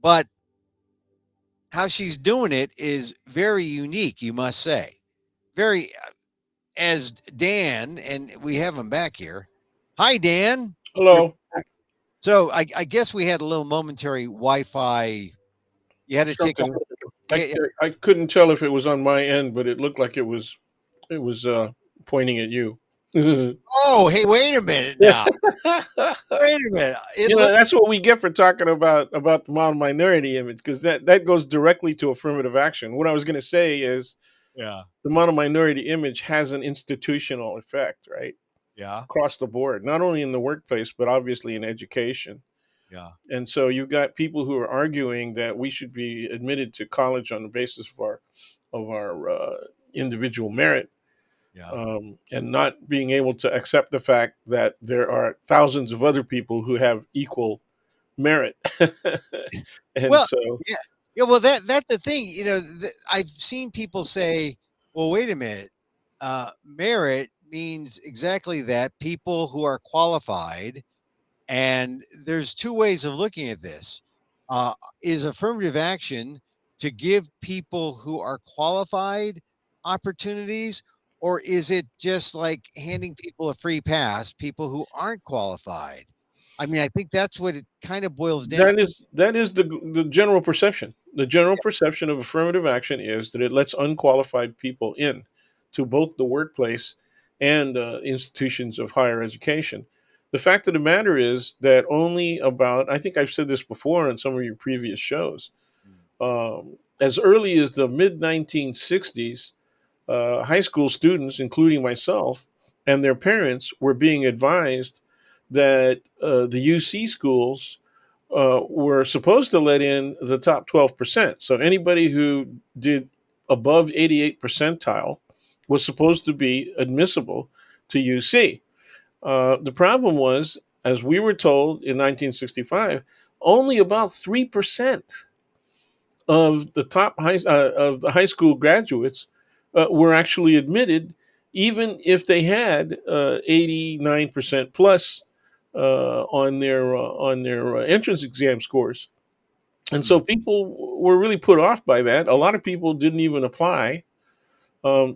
But how she's doing it is very unique, you must say. Very, as Dan, and we have him back here. Hi, Dan. You're Hello. back. So I guess we had a little momentary Wi-Fi. You had to take off. Something. I, Yeah, yeah. I couldn't tell if it was on my end, but it looked like it was pointing at you. You Oh, hey, wait a minute now. Wait a minute. It know, looked. that's what we get for talking about the model minority image, because that goes directly to affirmative action. What I was going to say is Yeah, the model minority image has an institutional effect, right, yeah, across the board, not only in the workplace but obviously in education. yeah, And so you've got people who are arguing that we should be admitted to college on the basis of our individual merit, yeah. and not being able to accept the fact that there are thousands of other people who have equal merit. And Well, so yeah, yeah. Well, that's the thing. I've seen people say, "Well, wait a minute. Merit means exactly that. People who are qualified." And there's two ways of looking at this. Uh, is affirmative action to give people who are qualified opportunities, or is it just like handing people a free pass, people who aren't qualified? I mean, I think that's what it kind of boils down to. that is the general perception. The general perception of affirmative action is that it lets unqualified people in to both the workplace and institutions of higher education. The fact of the matter is that only about, I think I've said this before on some of your previous shows, as early as the mid 1960s, high school students, including myself, and their parents were being advised that the UC schools were supposed to let in the top 12%. So anybody who did above 88 percentile was supposed to be admissible to UC. The problem was, as we were told in 1965, only about 3% of the of the high school graduates were actually admitted, even if they had 89% plus on their entrance exam scores. And so Mm. people were really put off by that. A lot of people didn't even apply,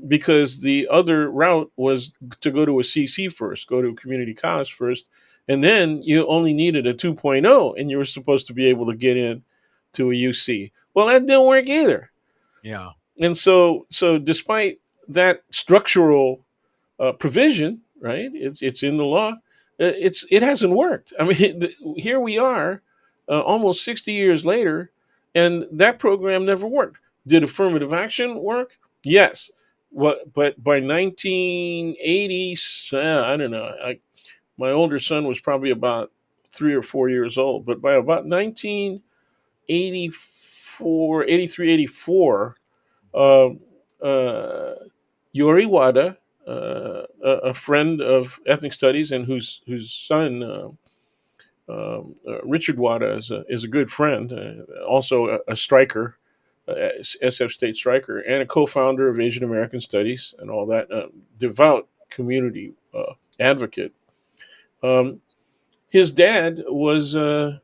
because the other route was to go to a CC first, go to a community college first, and then you only needed a 2.0 and you were supposed to be able to get in to a UC. Well, that didn't work either. Yeah. And so despite that structural provision, right? It's in the law. It hasn't worked. I mean, here we are, almost 60 years later, and that program never worked. Did affirmative action work? Yes. what? But by 1980, I don't know. My older son was probably about 3 or 4 years old, but by about 1984, 83, 84, uh, uh, Yori Wada, a friend of ethnic studies and whose son Richard Wada is a good friend, also a striker, SF State striker, and a co-founder of Asian American Studies and all that. Devout community advocate. Um, his dad was I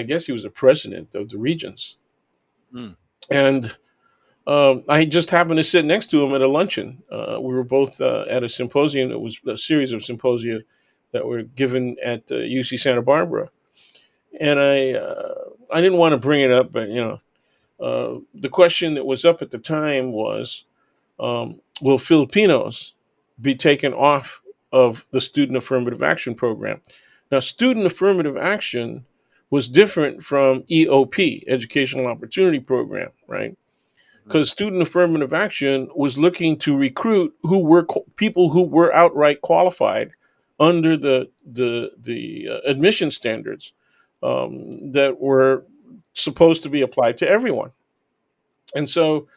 guess he was a president of the Regents, Mm, and I just happened to sit next to him at a luncheon. We were both at a symposium. It was a series of symposia that were given at UC Santa Barbara, and I didn't want to bring it up, but the question that was up at the time was, will Filipinos be taken off of the student affirmative action program? Now, student affirmative action was different from EOP, Educational Opportunity Program, right? mhm, Because student affirmative action was looking to recruit people who were outright qualified under the admission standards that were supposed to be applied to everyone. And so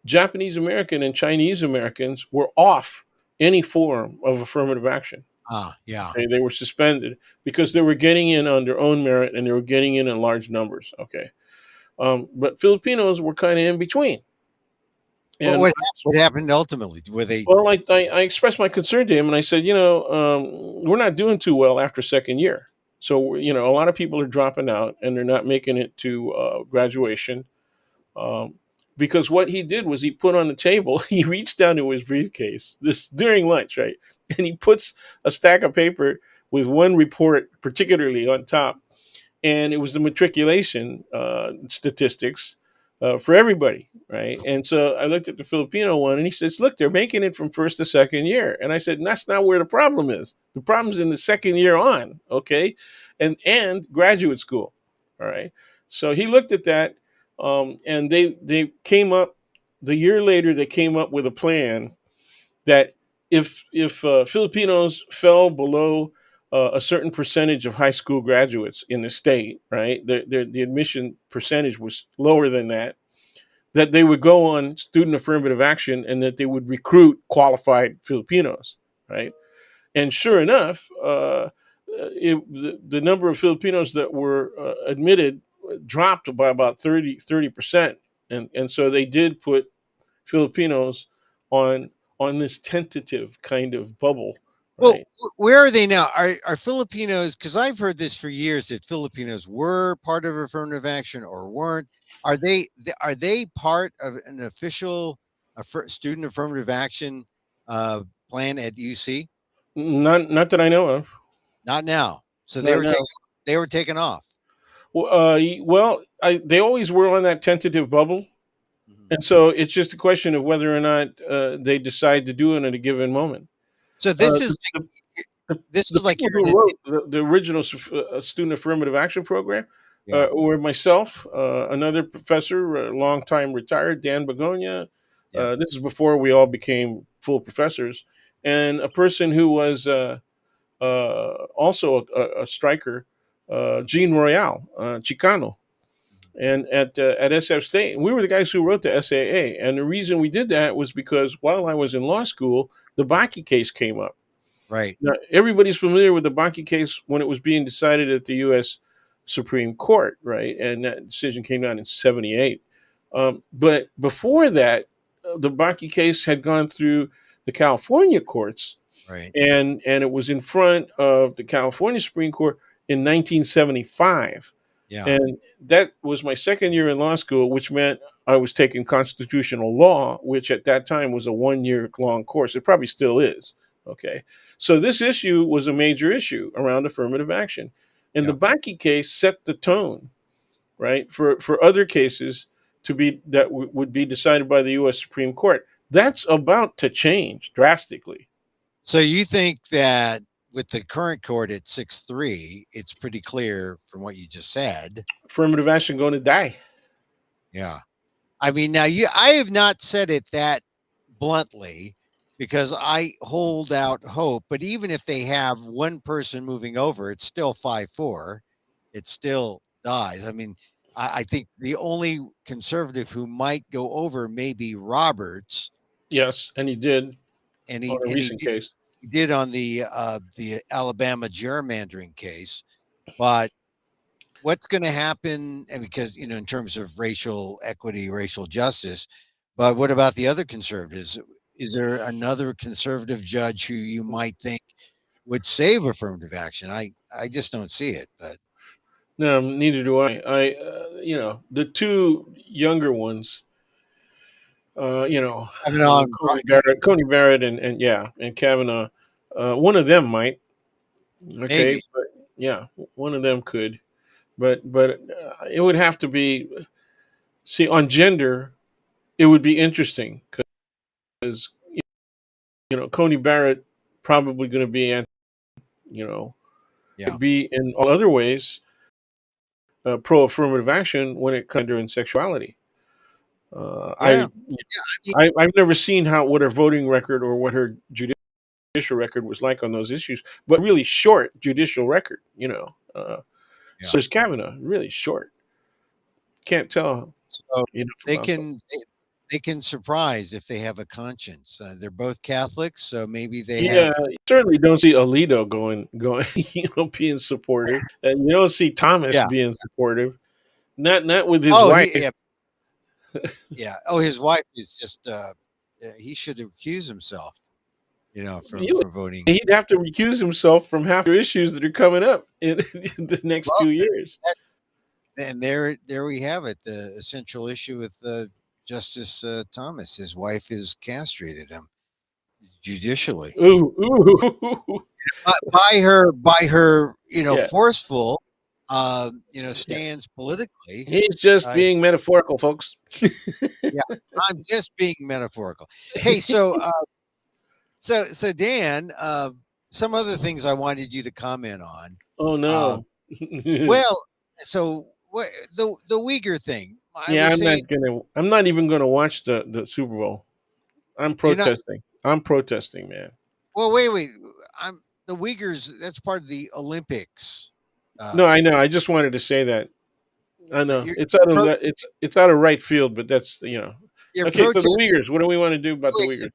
Japanese American and Chinese Americans were off any form of affirmative action. yeah. Okay, they were suspended because they were getting in on their own merit and they were getting in large numbers. Okay, but Filipinos were kind of in between. What And what happened ultimately? Were they? well, I expressed my concern to him, and I said, we're not doing too well after second year. So a lot of people are dropping out, and they're not making it to graduation. Um, because what he did was he put on the table, he reached down to his briefcase this during lunch, right, and he puts a stack of paper with one report particularly on top, and it was the matriculation statistics for everybody, right? And so I looked at the Filipino one, and he says, "Look, they're making it from first to second year." And I said, "That's not where the problem is. The problem's in the second year on, okay, and graduate school, all right." So he looked at that, and they came up the year later. They came up with a plan that if Filipinos fell below a certain percentage of high school graduates in the state, right, the admission percentage was lower than that, that they would go on student affirmative action and that they would recruit qualified Filipinos, right? And sure enough, the number of Filipinos that were admitted dropped by about 30%. And so they did put Filipinos on this tentative kind of bubble, Well, right? where are they now? Are Filipinos? Because I've heard this for years that Filipinos were part of affirmative action or weren't. Are they part of an official student affirmative action plan at UC? Not that I know of. Not now. So Not now. they were taken off. Well, they always were on that tentative bubble, Mhm. and so it's just a question of whether or not they decide to do it at a given moment. So Uh, this is the, this the is like people you're who in wrote the original student affirmative action program yeah, were myself, another professor, longtime retired, Dan Begonia. yeah, This is before we all became full professors, and a person who was also a striker, Gene Royale, Chicano. And at SF State, we were the guys who wrote the SAA. And the reason we did that was because while I was in law school, the Bakke case came up. right, Now, everybody's familiar with the Bakke case when it was being decided at the U.S. Supreme Court, right? And that decision came down in '78. But before that, the Bakke case had gone through the California courts, right, and it was in front of the California Supreme Court in 1975. yeah, And that was my second year in law school, which meant I was taking constitutional law, which at that time was a 1 year long course. It probably still is. Okay. So this issue was a major issue around affirmative action. And the yeah. Bakke case set the tone, right, for other cases to be that would be decided by the U.S. Supreme Court. That's about to change drastically. So you think that with the current court at 6-3, it's pretty clear from what you just said. Affirmative action going to die. Yeah. I mean, now I have not said it that bluntly because I hold out hope. But even if they have one person moving over, it's still 5-4. It still dies. I mean, I think the only conservative who might go over may be Roberts, Yes, and he did and on he a and he recent did case. he did on the Alabama gerrymandering case. But what's going to happen? And because in terms of racial equity, racial justice, but what about the other conservatives? Is there another conservative judge who you might think would save affirmative action? I just don't see it. But No, neither do I. The two younger ones, I mean, on Coney Barrett, and yeah, and Kavanaugh. One of them might. Okay, maybe, but yeah, one of them could. But it would have to be. See, on gender, it would be interesting because Coney Barrett probably going to be you know yeah, be in all other ways pro affirmative action when it comes to gender and sexuality. Uh, yeah. I, I mean, I've never seen what her voting record or what her judicial record was like on those issues, but really short judicial record. yeah. So is Kavanaugh really short? Can't tell So enough they about can they can surprise if they have a conscience. They're both Catholics, so maybe they Yeah, have. you certainly don't see Alito going, being supportive, and you don't see Thomas Yeah. being supportive. Not with his Oh, wife. yeah, yeah. Oh, his wife is just. He should accuse himself. From He would- voting. He'd have to recuse himself from half the issues that are coming up in, in the next Well, 2 years. and there we have it. The essential issue with Justice Thomas. His wife is castrated him judicially Ooh, ooh, by her yeah, forceful yeah. stands politically. He's just Uh, being metaphorical, folks. yeah, I'm just being metaphorical. Hey, so Dan, some other things I wanted you to comment on. Oh Um, no. well, so what the Uyghur thing? I Yeah, was saying I'm not even gonna watch the Super Bowl. I'm you're not. protesting. I'm protesting, man. Well, wait. I'm the Uyghurs. That's part of the Olympics. No, Uh, I know. I just wanted to say that. I that know you're it's out of pro. it's out of right field, but that's You're okay. So the protesting. Uyghurs. What do we want to do about the Wait, Uyghurs?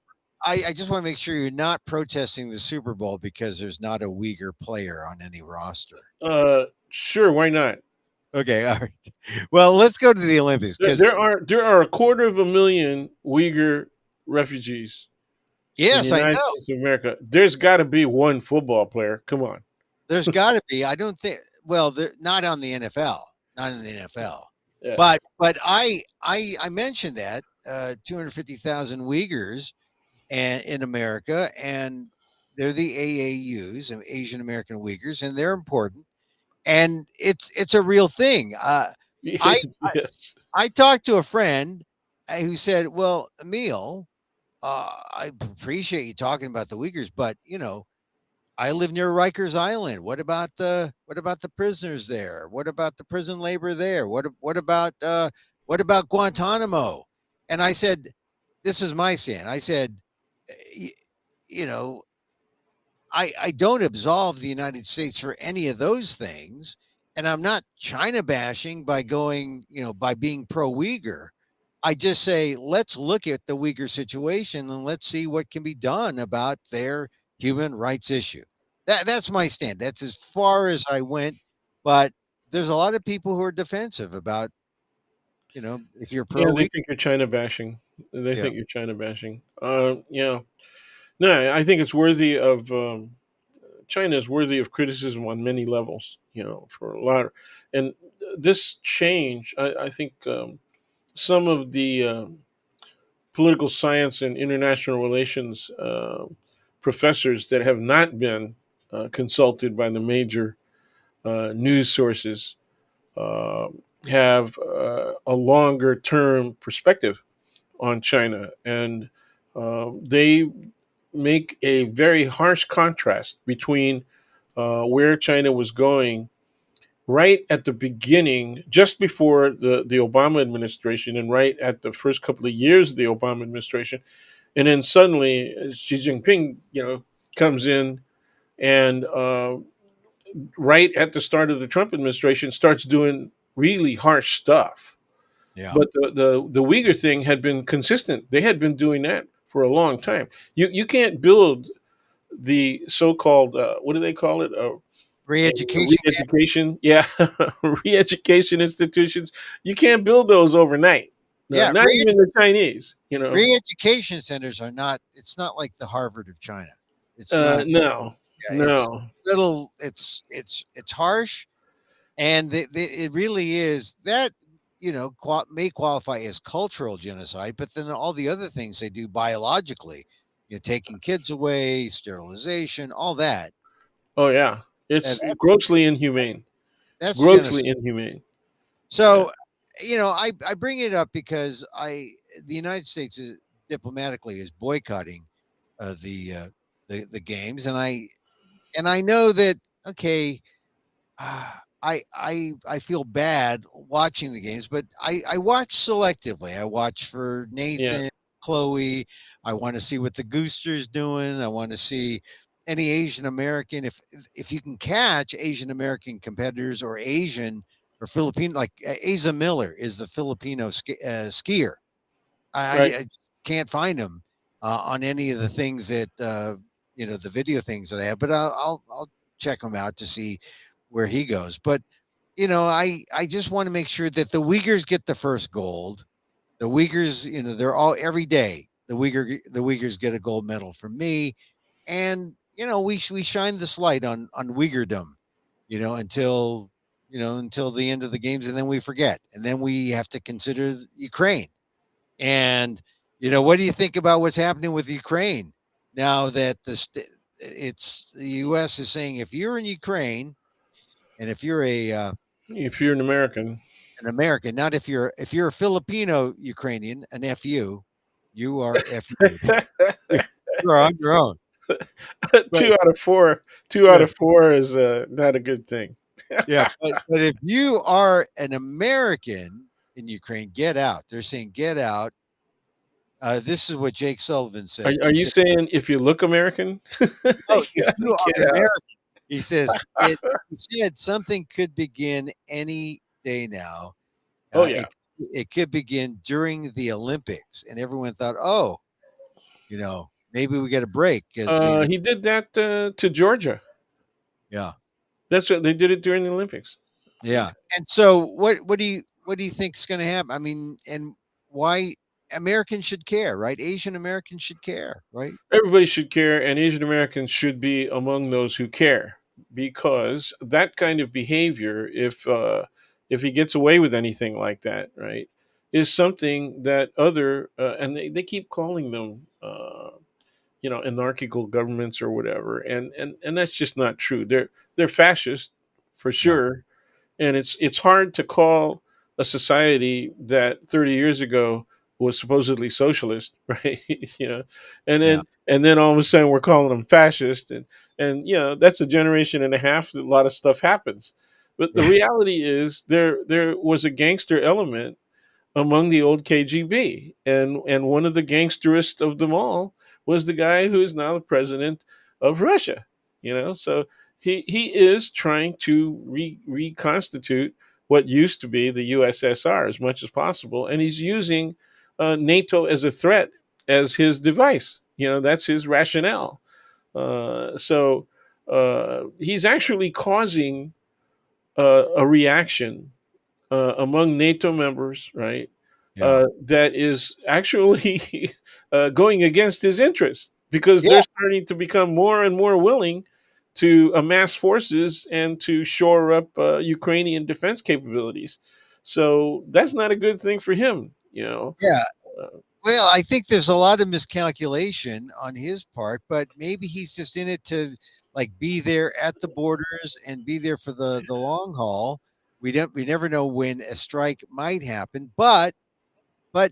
I just want to make sure you're not protesting the Super Bowl because there's not a Uyghur player on any roster. Sure, why not? Okay, all right. Well, let's go to the Olympics There, because there are a quarter of a million Uyghur refugees in the yes, I United know States of America. There's got to be one football player. Come on. there's got to be. I don't think. Well, they're not on the NFL, not in the NFL. Yeah. But I mentioned that 250,000 Uyghurs and in America, and they're the AAUs, Asian American Uyghurs, and they're important. And it's a real thing. I Yes. I talked to a friend who said, "Well, Emil, I appreciate you talking about the Uyghurs, but I live near Rikers Island. What about the prisoners there? What about the prison labor there? What about Guantanamo?" And I said, "This is my stand." I said, "Y- you know, I don't absolve the United States for any of those things, and I'm not China bashing by being pro Uyghur. I just say let's look at the Uyghur situation and let's see what can be done about their human rights issue. That's my stand. That's as far as I went. But there's a lot of people who are defensive about if you're Yeah, pro they Uyghur. think you're China bashing. They Yeah, think you're China bashing. Yeah. No, I think it's worthy of China is worthy of criticism on many levels. For a lot, and this change, I think some of the political science and international relations professors that have not been consulted by the major news sources uh, have a longer term perspective on China, and they make a very harsh contrast between where China was going right at the beginning, just before the Obama administration, and right at the first couple of years of the Obama administration, and then suddenly Xi Jinping, comes in and right at the start of the Trump administration starts doing really harsh stuff. Yeah. But the Uyghur thing had been consistent. They had been doing that for a long time. You can't build the so-called what do they call it? Re-education camp. Re-education, yeah, re-education institutions. You can't build those overnight. No, Yeah, not even the Chinese. re-education centers are not. It's not like the Harvard of China. It's not. No, Yeah, it's no. little. It's harsh, and it really is that may qualify as cultural genocide, but then all the other things they do biologically, taking kids away, sterilization, all that. Oh yeah, uh, it's that- grossly inhumane. that's genocide. Grossly inhumane. Yeah, So, I bring it up because the United States diplomatically is boycotting the games, and I know that okay. I feel bad watching the games, but I watch selectively. I watch for yeah. Nathan, Chloe. I want to see what the Gooster's doing. I want to see any Asian American. If you can catch Asian American competitors or Asian or Filipino, like Asa Miller is the Filipino skier. Right. I just can't find him on any of the things that the video things that I have, but I'll check him out to see where he goes. But I just want to make sure that the Uyghurs get the first gold. The Uyghurs, they're all every day. The Uyghurs get a gold medal from me, and we shine this light on Uyghurdom, until the end of the games, and then we forget, and then we have to consider Ukraine. And what do you think about what's happening with Ukraine now that the U.S. is saying if you're in Ukraine and if you're If you're an American, an American, not if you're a Filipino Ukrainian, an FU, you are FU. You're on your own. But two out of four, two out yeah, of four is not a good thing. yeah. But if you are an American in Ukraine, get out. They're saying get out. This is what Jake Sullivan said. Are He you said, saying if you look American, "Oh, you if gotta you are get out? American," he says, he said something could begin any day now. Oh Uh, yeah. it it could begin during the Olympics, and everyone thought, oh, maybe we get a break because He did that to Georgia. yeah, That's what they did it during the Olympics. yeah. And so, what do you think is going to happen? I mean, and why Americans should care, right? Asian Americans should care, right? Everybody should care, and Asian Americans should be among those who care, because that kind of behavior, if he gets away with anything like that, right, is something that other and they keep calling them anarchical governments or whatever, and that's just not true. They're fascist for Yeah, sure, and it's hard to call a society that 30 years ago was supposedly socialist, right? yeah, And then all of a sudden we're calling them fascist, and that's a generation and a half that a lot of stuff happens. But the yeah, reality is there was a gangster element among the old KGB, and one of the gangsterest of them all was the guy who is now the president of Russia. So he is trying to reconstitute what used to be the USSR as much as possible, and he's using NATO as a threat as his device. That's his rationale. So he's actually causing a reaction among NATO members, right? yeah, That is actually going against his interest, because yeah, they're starting to become more and more willing to amass forces and to shore up Ukrainian defense capabilities. So that's not a good thing for him. yeah. Uh, Well, I think there's a lot of miscalculation on his part, but maybe he's just in it to like be there at the borders and be there for the long haul. We never know when a strike might happen, but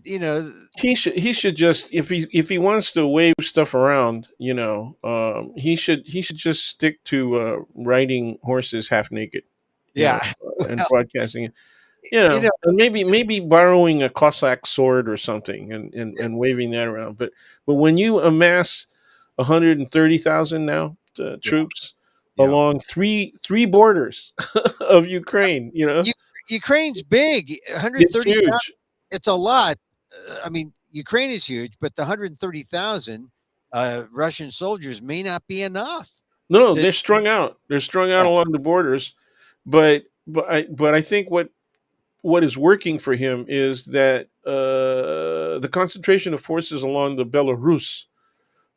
he should just, if he wants to wave stuff around, he should just stick to riding horses half naked. Yeah. and Well, broadcasting it. you know, And maybe borrowing a Cossack sword or something and waving that around. But when you amass 130,000 now yeah, troops yeah. along three borders of Ukraine, U Ukraine's big, it's 130,000. huge. It's a lot. I mean, Ukraine is huge, but the 130,000 Russian soldiers may not be enough No, to. they're strung out. They're strung out Yeah, along the borders, but I think what is working for him is that the concentration of forces along the Belarus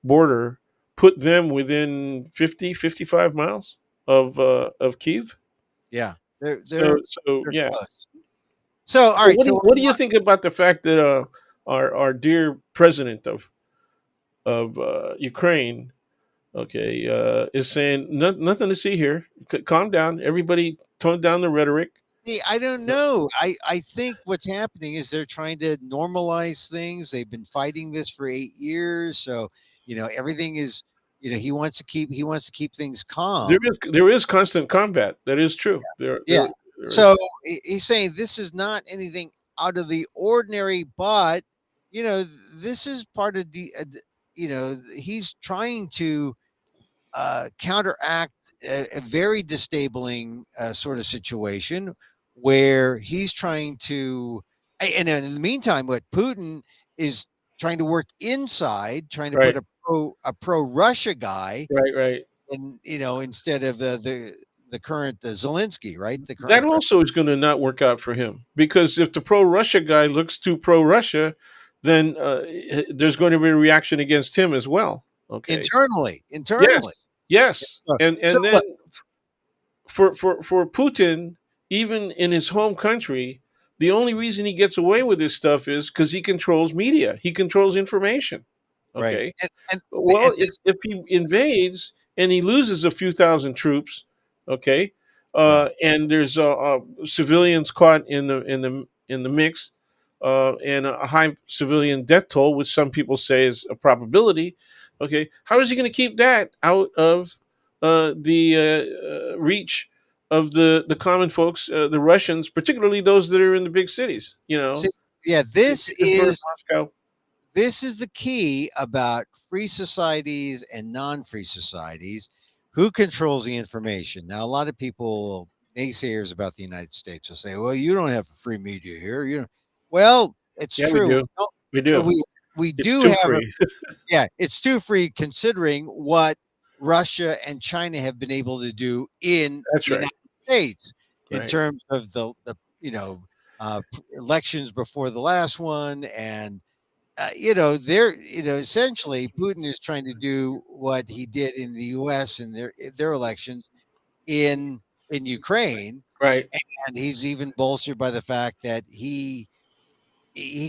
border put them within 50, 55 miles of Kiev. yeah. They're So they're so they're yeah. close. So, all So right. So, what do you think about the fact that our dear president of Ukraine, okay, is saying nothing to see here. Calm down, everybody. Tone down the rhetoric. see, I don't know. I think what's happening is they're trying to normalize things. They've been fighting this for 8 years, so everything is. He wants to keep things calm. There is constant combat. That is true. Yeah. There is. So he's saying this is not anything out of the ordinary, but this is part of he's trying to counteract a very disabling sort of situation where he's trying to, and in the meantime, what Putin is trying to work inside, trying to put Right, a pro Russia guy, right. and instead of the current Zelensky, right, the That current president. also is going to not work out for him because if the pro Russia guy looks too pro Russia, then there's going to be a reaction against him as well. Okay. Internally. Yes. Yes. So, so And then look, for Putin, even in his home country, the only reason he gets away with this stuff is because he controls media. He controls information. right, Okay. and Well, this, if he invades and he loses a few thousand troops, okay, yeah. and there's civilians caught in the mix, and a high civilian death toll, which some people say is a probability. Okay, how is he going to keep that out of the reach of the common folks, the Russians, particularly those that are in the big cities? See, yeah, this Petersburg, is Moscow. this is the key about free societies and non-free societies. Who controls the information? Now, a lot of people, naysayers about the United States, will say, "Well, you don't have free media here." Well, it's Yeah, we true. do. We do. We It's do too have a free. yeah. It's too free considering what Russia and China have been able to do in That's the right. United States in Right. terms of the elections before the last one, and they're essentially Putin is trying to do what he did in the U.S. in their elections in Ukraine, Right. and he's even bolstered by the fact that he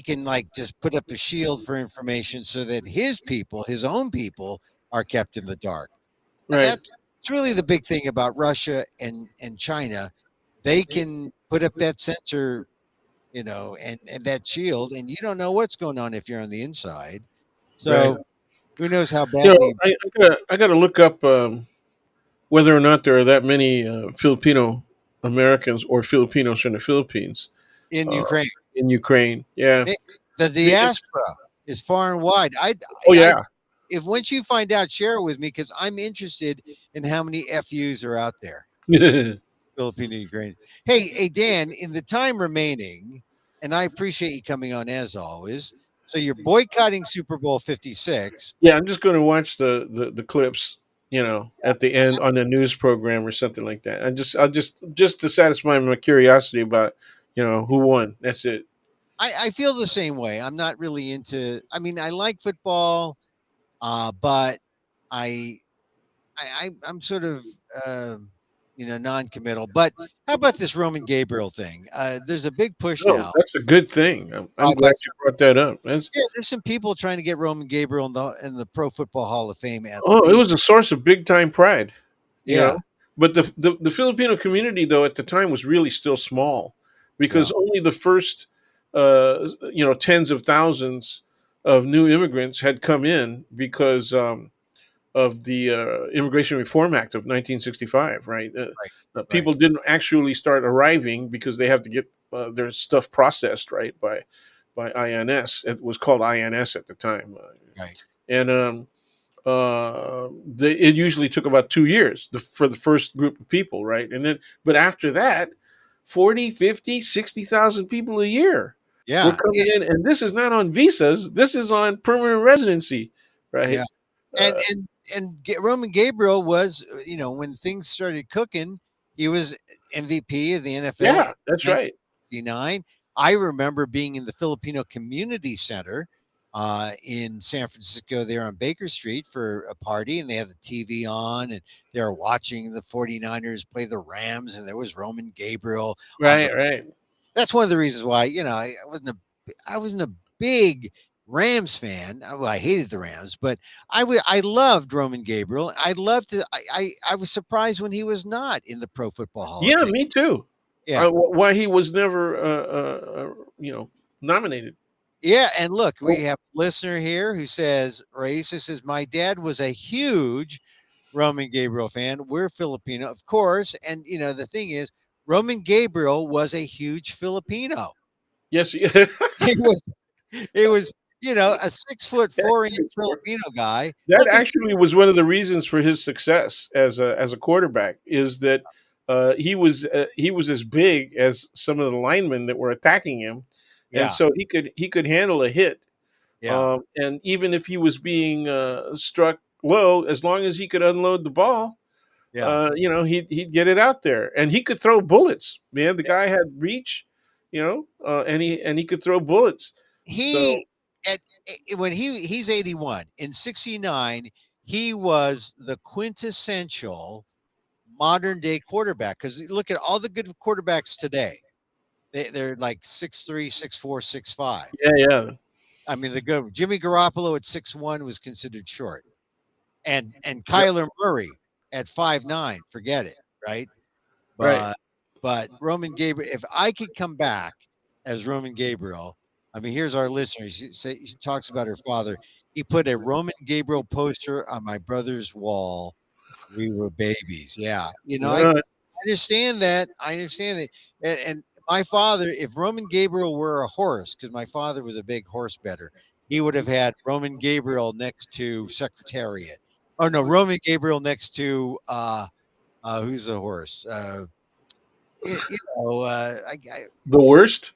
can like just put up a shield for information so that his people, his own people, are kept in the dark. And Right. that's really the big thing about Russia and China. They can put up that sensor, and that shield, and you don't know what's going on if you're on the inside. Right. So who knows how badly I gotta look up whether or not there are that many Filipino Americans or Filipinos from the Philippines in uh, Ukraine. in Ukraine. Yeah. Eh, The It's, diaspora is far and wide. oh I yeah. if once you find out, share it with me because I'm interested in how many FUs are out there. Filipino Ukrainians. Hey, Dan, in the time remaining, and I appreciate you coming on as always. So you're boycotting Super Bowl 56. Yeah. I'm just going to watch the clips. Yeah. At the end on a news program or something like that. I'll just to satisfy my curiosity about who won. That's it. I feel the same way. I'm not really into. I mean, I like football, but I I'm sort of non-committal. But how about this Roman Gabriel thing? There's a big push No, now that's a good thing. I'm by glad you brought that up. That's yeah. There's some people trying to get Roman Gabriel in the Pro Football Hall of Fame at Oh, it least. was a source of big time pride, you Yeah, know. But the Filipino community, though, at the time was really still small, yeah, because only the first, tens of thousands of new immigrants had come in because of the Immigration Reform Act of 1965. Right, right, people right, didn't actually start arriving because they have to get their stuff processed, right, by INS. It was called INS at the time, right. and it usually took about 2 years for the first group of people, right? And then, but after that, 40, 50, 60,000 people a year were Yeah, coming in. And this is not on visas, this is on permanent residency, yeah. right? And Uh, Roman Gabriel was, when things started cooking, he was MVP of the NFL yeah, in that's right. 1969. I remember being in the Filipino Community Center in San Francisco, there on Baker Street for a party, and they had the TV on, and they were watching the 49ers play the Rams, and there was Roman Gabriel on the. Right, right. That's one of the reasons why I wasn't a big Rams fan. Well, I hated the Rams, but I loved Roman Gabriel. I loved to. I was surprised when he was not in the Pro Football Hall of Yeah, Fame. me too. Yeah, Why he was never, nominated. yeah. And look, we Oh, have a listener here who says, "Raisa says my dad was a huge Roman Gabriel fan. We're Filipino, of course, and the thing is, Roman Gabriel was a huge Filipino. yes, He was He was, a 6'4" yes. Filipino guy. That Look at actually was one of the reasons for his success as a quarterback, is that he was as big as some of the linemen that were attacking him, and yeah, so he could handle a hit. yeah, And even if he was being struck low, as long as he could unload the ball, yeah. he'd get it out there, and he could throw bullets. Man, the guy had reach, and he could throw bullets. So He at when he's 81. In 69, he was the quintessential modern day quarterback. Because look at all the good quarterbacks today. They're like 6'3", 6'4", 6'5". yeah, yeah, I mean, the good Jimmy Garoppolo at 6'1" was considered short. And yep, Kyler Murray at 5'9", forget it, right? right. But Roman Gabriel, if I could come back as Roman Gabriel, I mean, here's our listener. She talks about her father. He put a Roman Gabriel poster on my brother's wall. We were babies. Yeah, I Uh, understand that. I understand that. And my father, if Roman Gabriel were a horse, because my father was a big horse better, he would have had Roman Gabriel next to Secretariat. Oh no, Roman Gabriel next to who's the horse? the worst.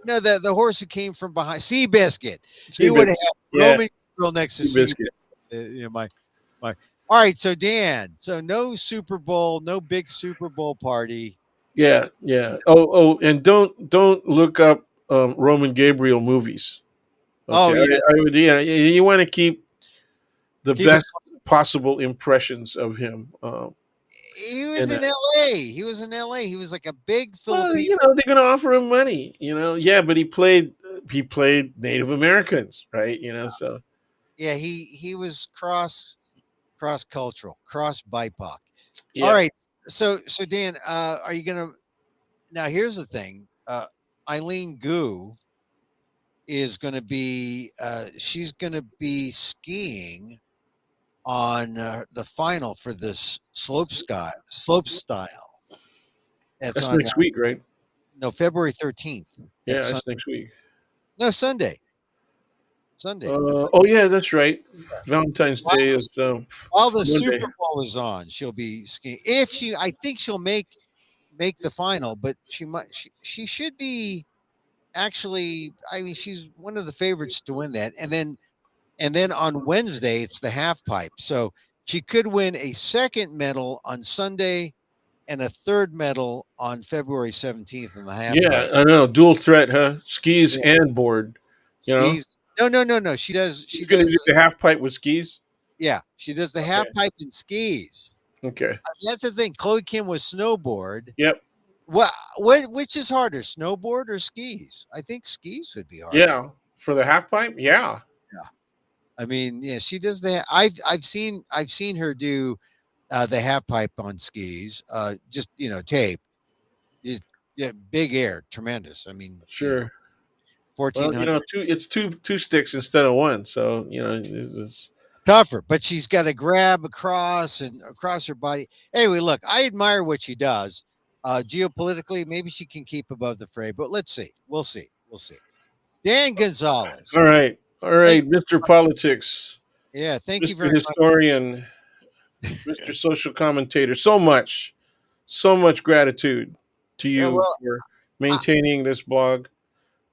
No, the horse who came from behind, Seabiscuit. He would Seabiscuit. have had Yeah, Roman Gabriel next to Seabiscuit. Seabiscuit. My. All right, so Dan, so no Super Bowl, no big Super Bowl party. Yeah, yeah. Oh, and don't look up Roman Gabriel movies. Oh Okay, yeah, I would. Yeah, you want to keep the keep it. best possible impressions of him. He was And in L.A. He was in L.A. He was like a big well, Filipino. they're going to offer him money. Yeah, but he played Native Americans, right? So Yeah, he was cross cultural, cross BIPOC. All yeah. right, so Dan, are you gonna now? Here's the thing. Eileen Gu is going to be she's going to be skiing on the final for this slope style. That's That's on next week, right? no February 13th. Yeah, That's that's next week. no Sunday. Sunday. Oh yeah, that's right. Valentine's While, Day is while the Monday. Super Bowl is on, she'll be skiing. If she, I think she'll make the final, but she should be actually. I mean, she's one of the favorites to win that, and then on Wednesday it's the half pipe. So she could win a second medal on Sunday and a third medal on February 17th in the half Yeah, pipe. I know. Dual threat, huh? Skis Yeah, and board. You know, skis. No, no, no, no. She does. She he's going to does. do the half pipe with skis. Yeah, she does the half Okay. pipe and skis. Okay. I mean, that's the thing. Chloe Kim was snowboard. Yep. Which is harder, snowboard or skis? I think skis would be harder. Yeah. For the half pipe. Yeah. Yeah. I mean, yeah, she does that. I've seen her do the half pipe on skis. Just tape. It, yeah, big air, tremendous. I mean, Sure. Well, 1400. it's two sticks instead of one. So it's tougher, but she's got to grab across and across her body. Anyway, look, I admire what she does. Geopolitically, maybe she can keep above the fray, but let's see. We'll see. We'll see. Dan Gonzalez. All right. All Thank, right, Mr. Politics, yeah, thank you Mr. very much. Historian, Mr. Social Commentator. So much gratitude to Yeah, you well, for I, maintaining this blog,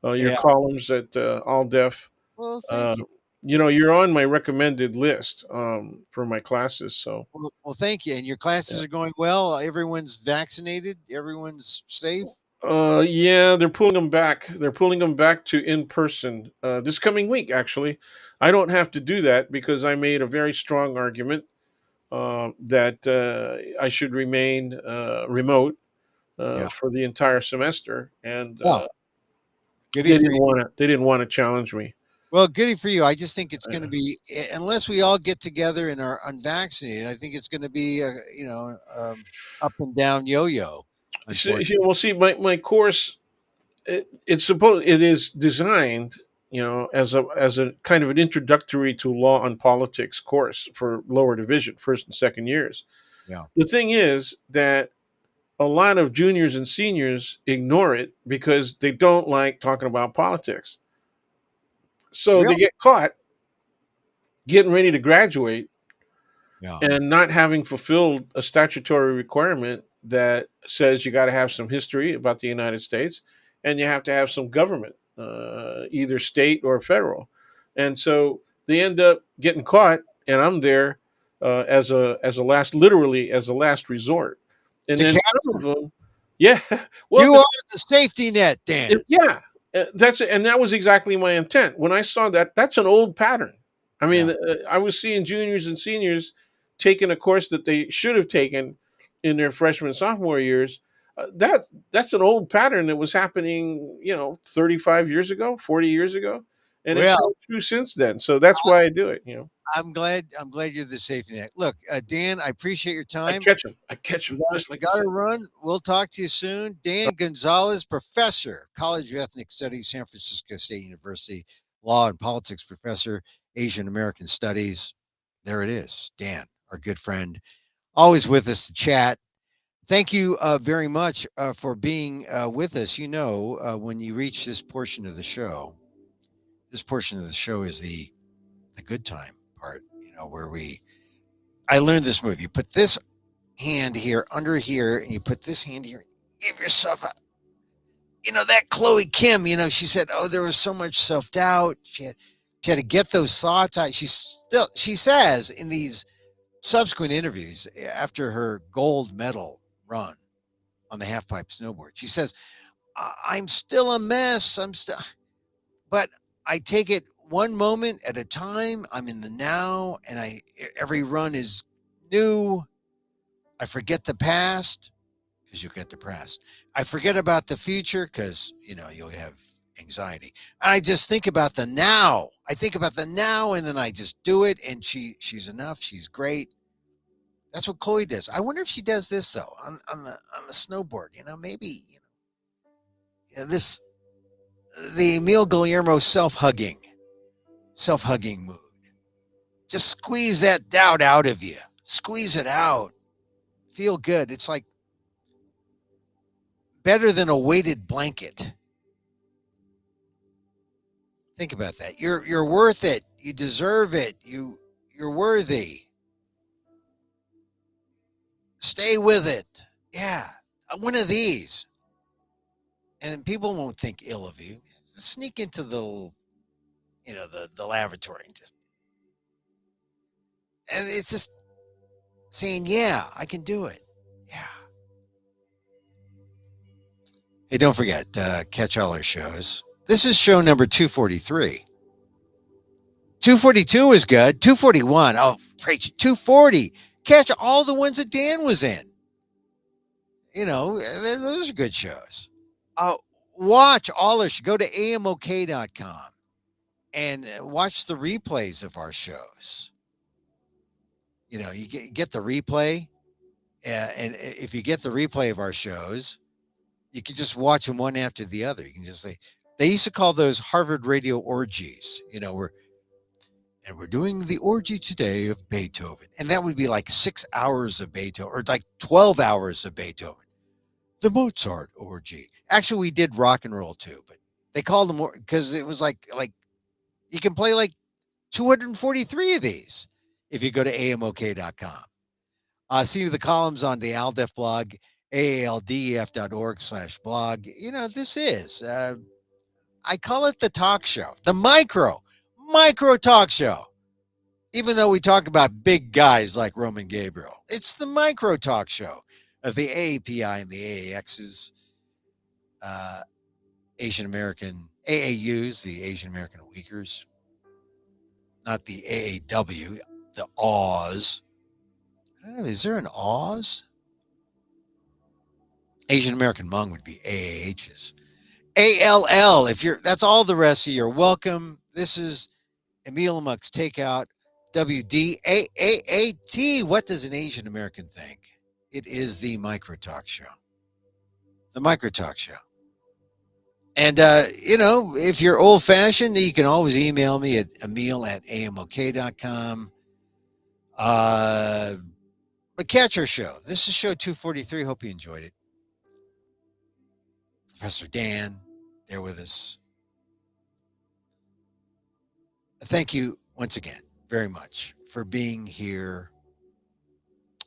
your yeah, columns at All Def. well, Uh, thank you. Thank you. you're on my recommended list for my classes. So, Well, thank you. And your classes yeah. are going well. Everyone's vaccinated. Everyone's safe. Yeah, they're pulling them back. They're pulling them back to in person this coming week. Actually, I don't have to do that because I made a very strong argument that I should remain remote Yeah. for the entire semester, and Well, goody for you. they didn't want to challenge me. Well, goody for you. I just think it's going to Uh, be, unless we all get together and are unvaccinated, I think it's going to be, up and down yo-yo, unfortunately. well, see, my course it is designed, as a kind of an introductory to law and politics course for lower division, first and second years. Yeah. The thing is that a lot of juniors and seniors ignore it because they don't like talking about politics. So Real? they get caught getting ready to graduate Yeah. and not having fulfilled a statutory requirement that says you got to have some history about the United States and you have to have some government, either state or federal. And so they end up getting caught, and I'm there as a last, literally as a last resort. And To then catch some of them, yeah, well, you are the safety net, Dan. yeah, that's it, and that was exactly my intent. When I saw that, that's an old pattern. I mean, Yeah. I was seeing juniors and seniors taking a course that they should have taken in their freshman and sophomore years. That's an old pattern that was happening, 35 years ago, 40 years ago, and it's Well, held true since then. So that's why I do it. I'm glad you're the safety net. Look, Dan, I appreciate your I time. catch them, I catch We them, got just we like you got to said. run. We'll talk to you soon. Dan Gonzalez, professor, College of Ethnic Studies, San Francisco State University, law and politics professor, Asian American Studies. There it is. Dan, our good friend, always with us to chat. Thank you very much for being with us. When you reach this portion of the show is the good time part. Where I learned this move. You put this hand here under here, and you put this hand here. Give yourself a, that Chloe Kim. She said, "Oh, there was so much self doubt. She had to get those thoughts out." She says in these subsequent interviews after her gold medal run on the half pipe snowboard, she says, "I'm still a mess. But I take it one moment at a time. I'm in the now, and every run is new. I forget the past because you'll get depressed. I forget about the future because you'll have anxiety. And I just think about the now. I think about the now, and then I just do it. And she's enough. She's great. That's what Chloe does. I wonder if she does this though on the snowboard. Maybe this the Emil Guillermo self hugging mood. Just squeeze that doubt out of you. Squeeze it out. Feel good. It's like better than a weighted blanket. Think about that. You're worth it. You deserve it. You're worthy. Stay with it. Yeah. One of these. And people won't think ill of you. Just sneak into the lavatory and it's just saying, yeah, I can do it. Yeah. Hey, don't forget, catch all our shows. This is show number 243. 242 is good. 241. Oh, preach it. 240. Catch all the ones that Dan was in. Those are good shows. Uh, watch all our shows. Go to amok.com and watch the replays of our shows. You get the replay. And if you get the replay of our shows, you can just watch them one after the other. You can just say, they used to call those Harvard radio orgies, where and we're doing the orgy today of Beethoven. And that would be like 6 hours of Beethoven, or like 12 hours of Beethoven. The Mozart orgy. Actually, we did rock and roll too, but they called them because it was like you can play like 243 of these if you go to amok.com. See the columns on the ALDEF blog, aaldef.org/blog. This is, I call it the talk show, the micro talk show. Even though we talk about big guys like Roman Gabriel, it's the micro talk show of the AAPI and the AAXs, uh, Asian American AAUs, the Asian American Uyghurs, not the AAW, the AWS. I don't know, is there an AWS? Asian American Hmong would be AAHs. ALL, if you're, that's all the rest of you. You're welcome. This is Emil Muck's Takeout, WDAAT. What does an Asian American think? It is the Micro Talk Show. The Micro Talk Show. And, if you're old fashioned, you can always email me at emil@amok.com. But catch our show. This is show 243. Hope you enjoyed it. Professor Dan, there with us. Thank you once again very much for being here.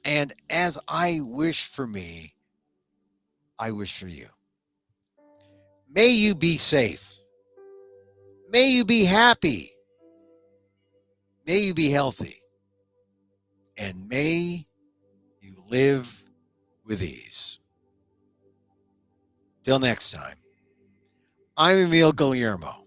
And as I wish for me, I wish for you. May you be safe. May you be happy. May you be healthy. And may you live with ease. Till next time, I'm Emil Guillermo.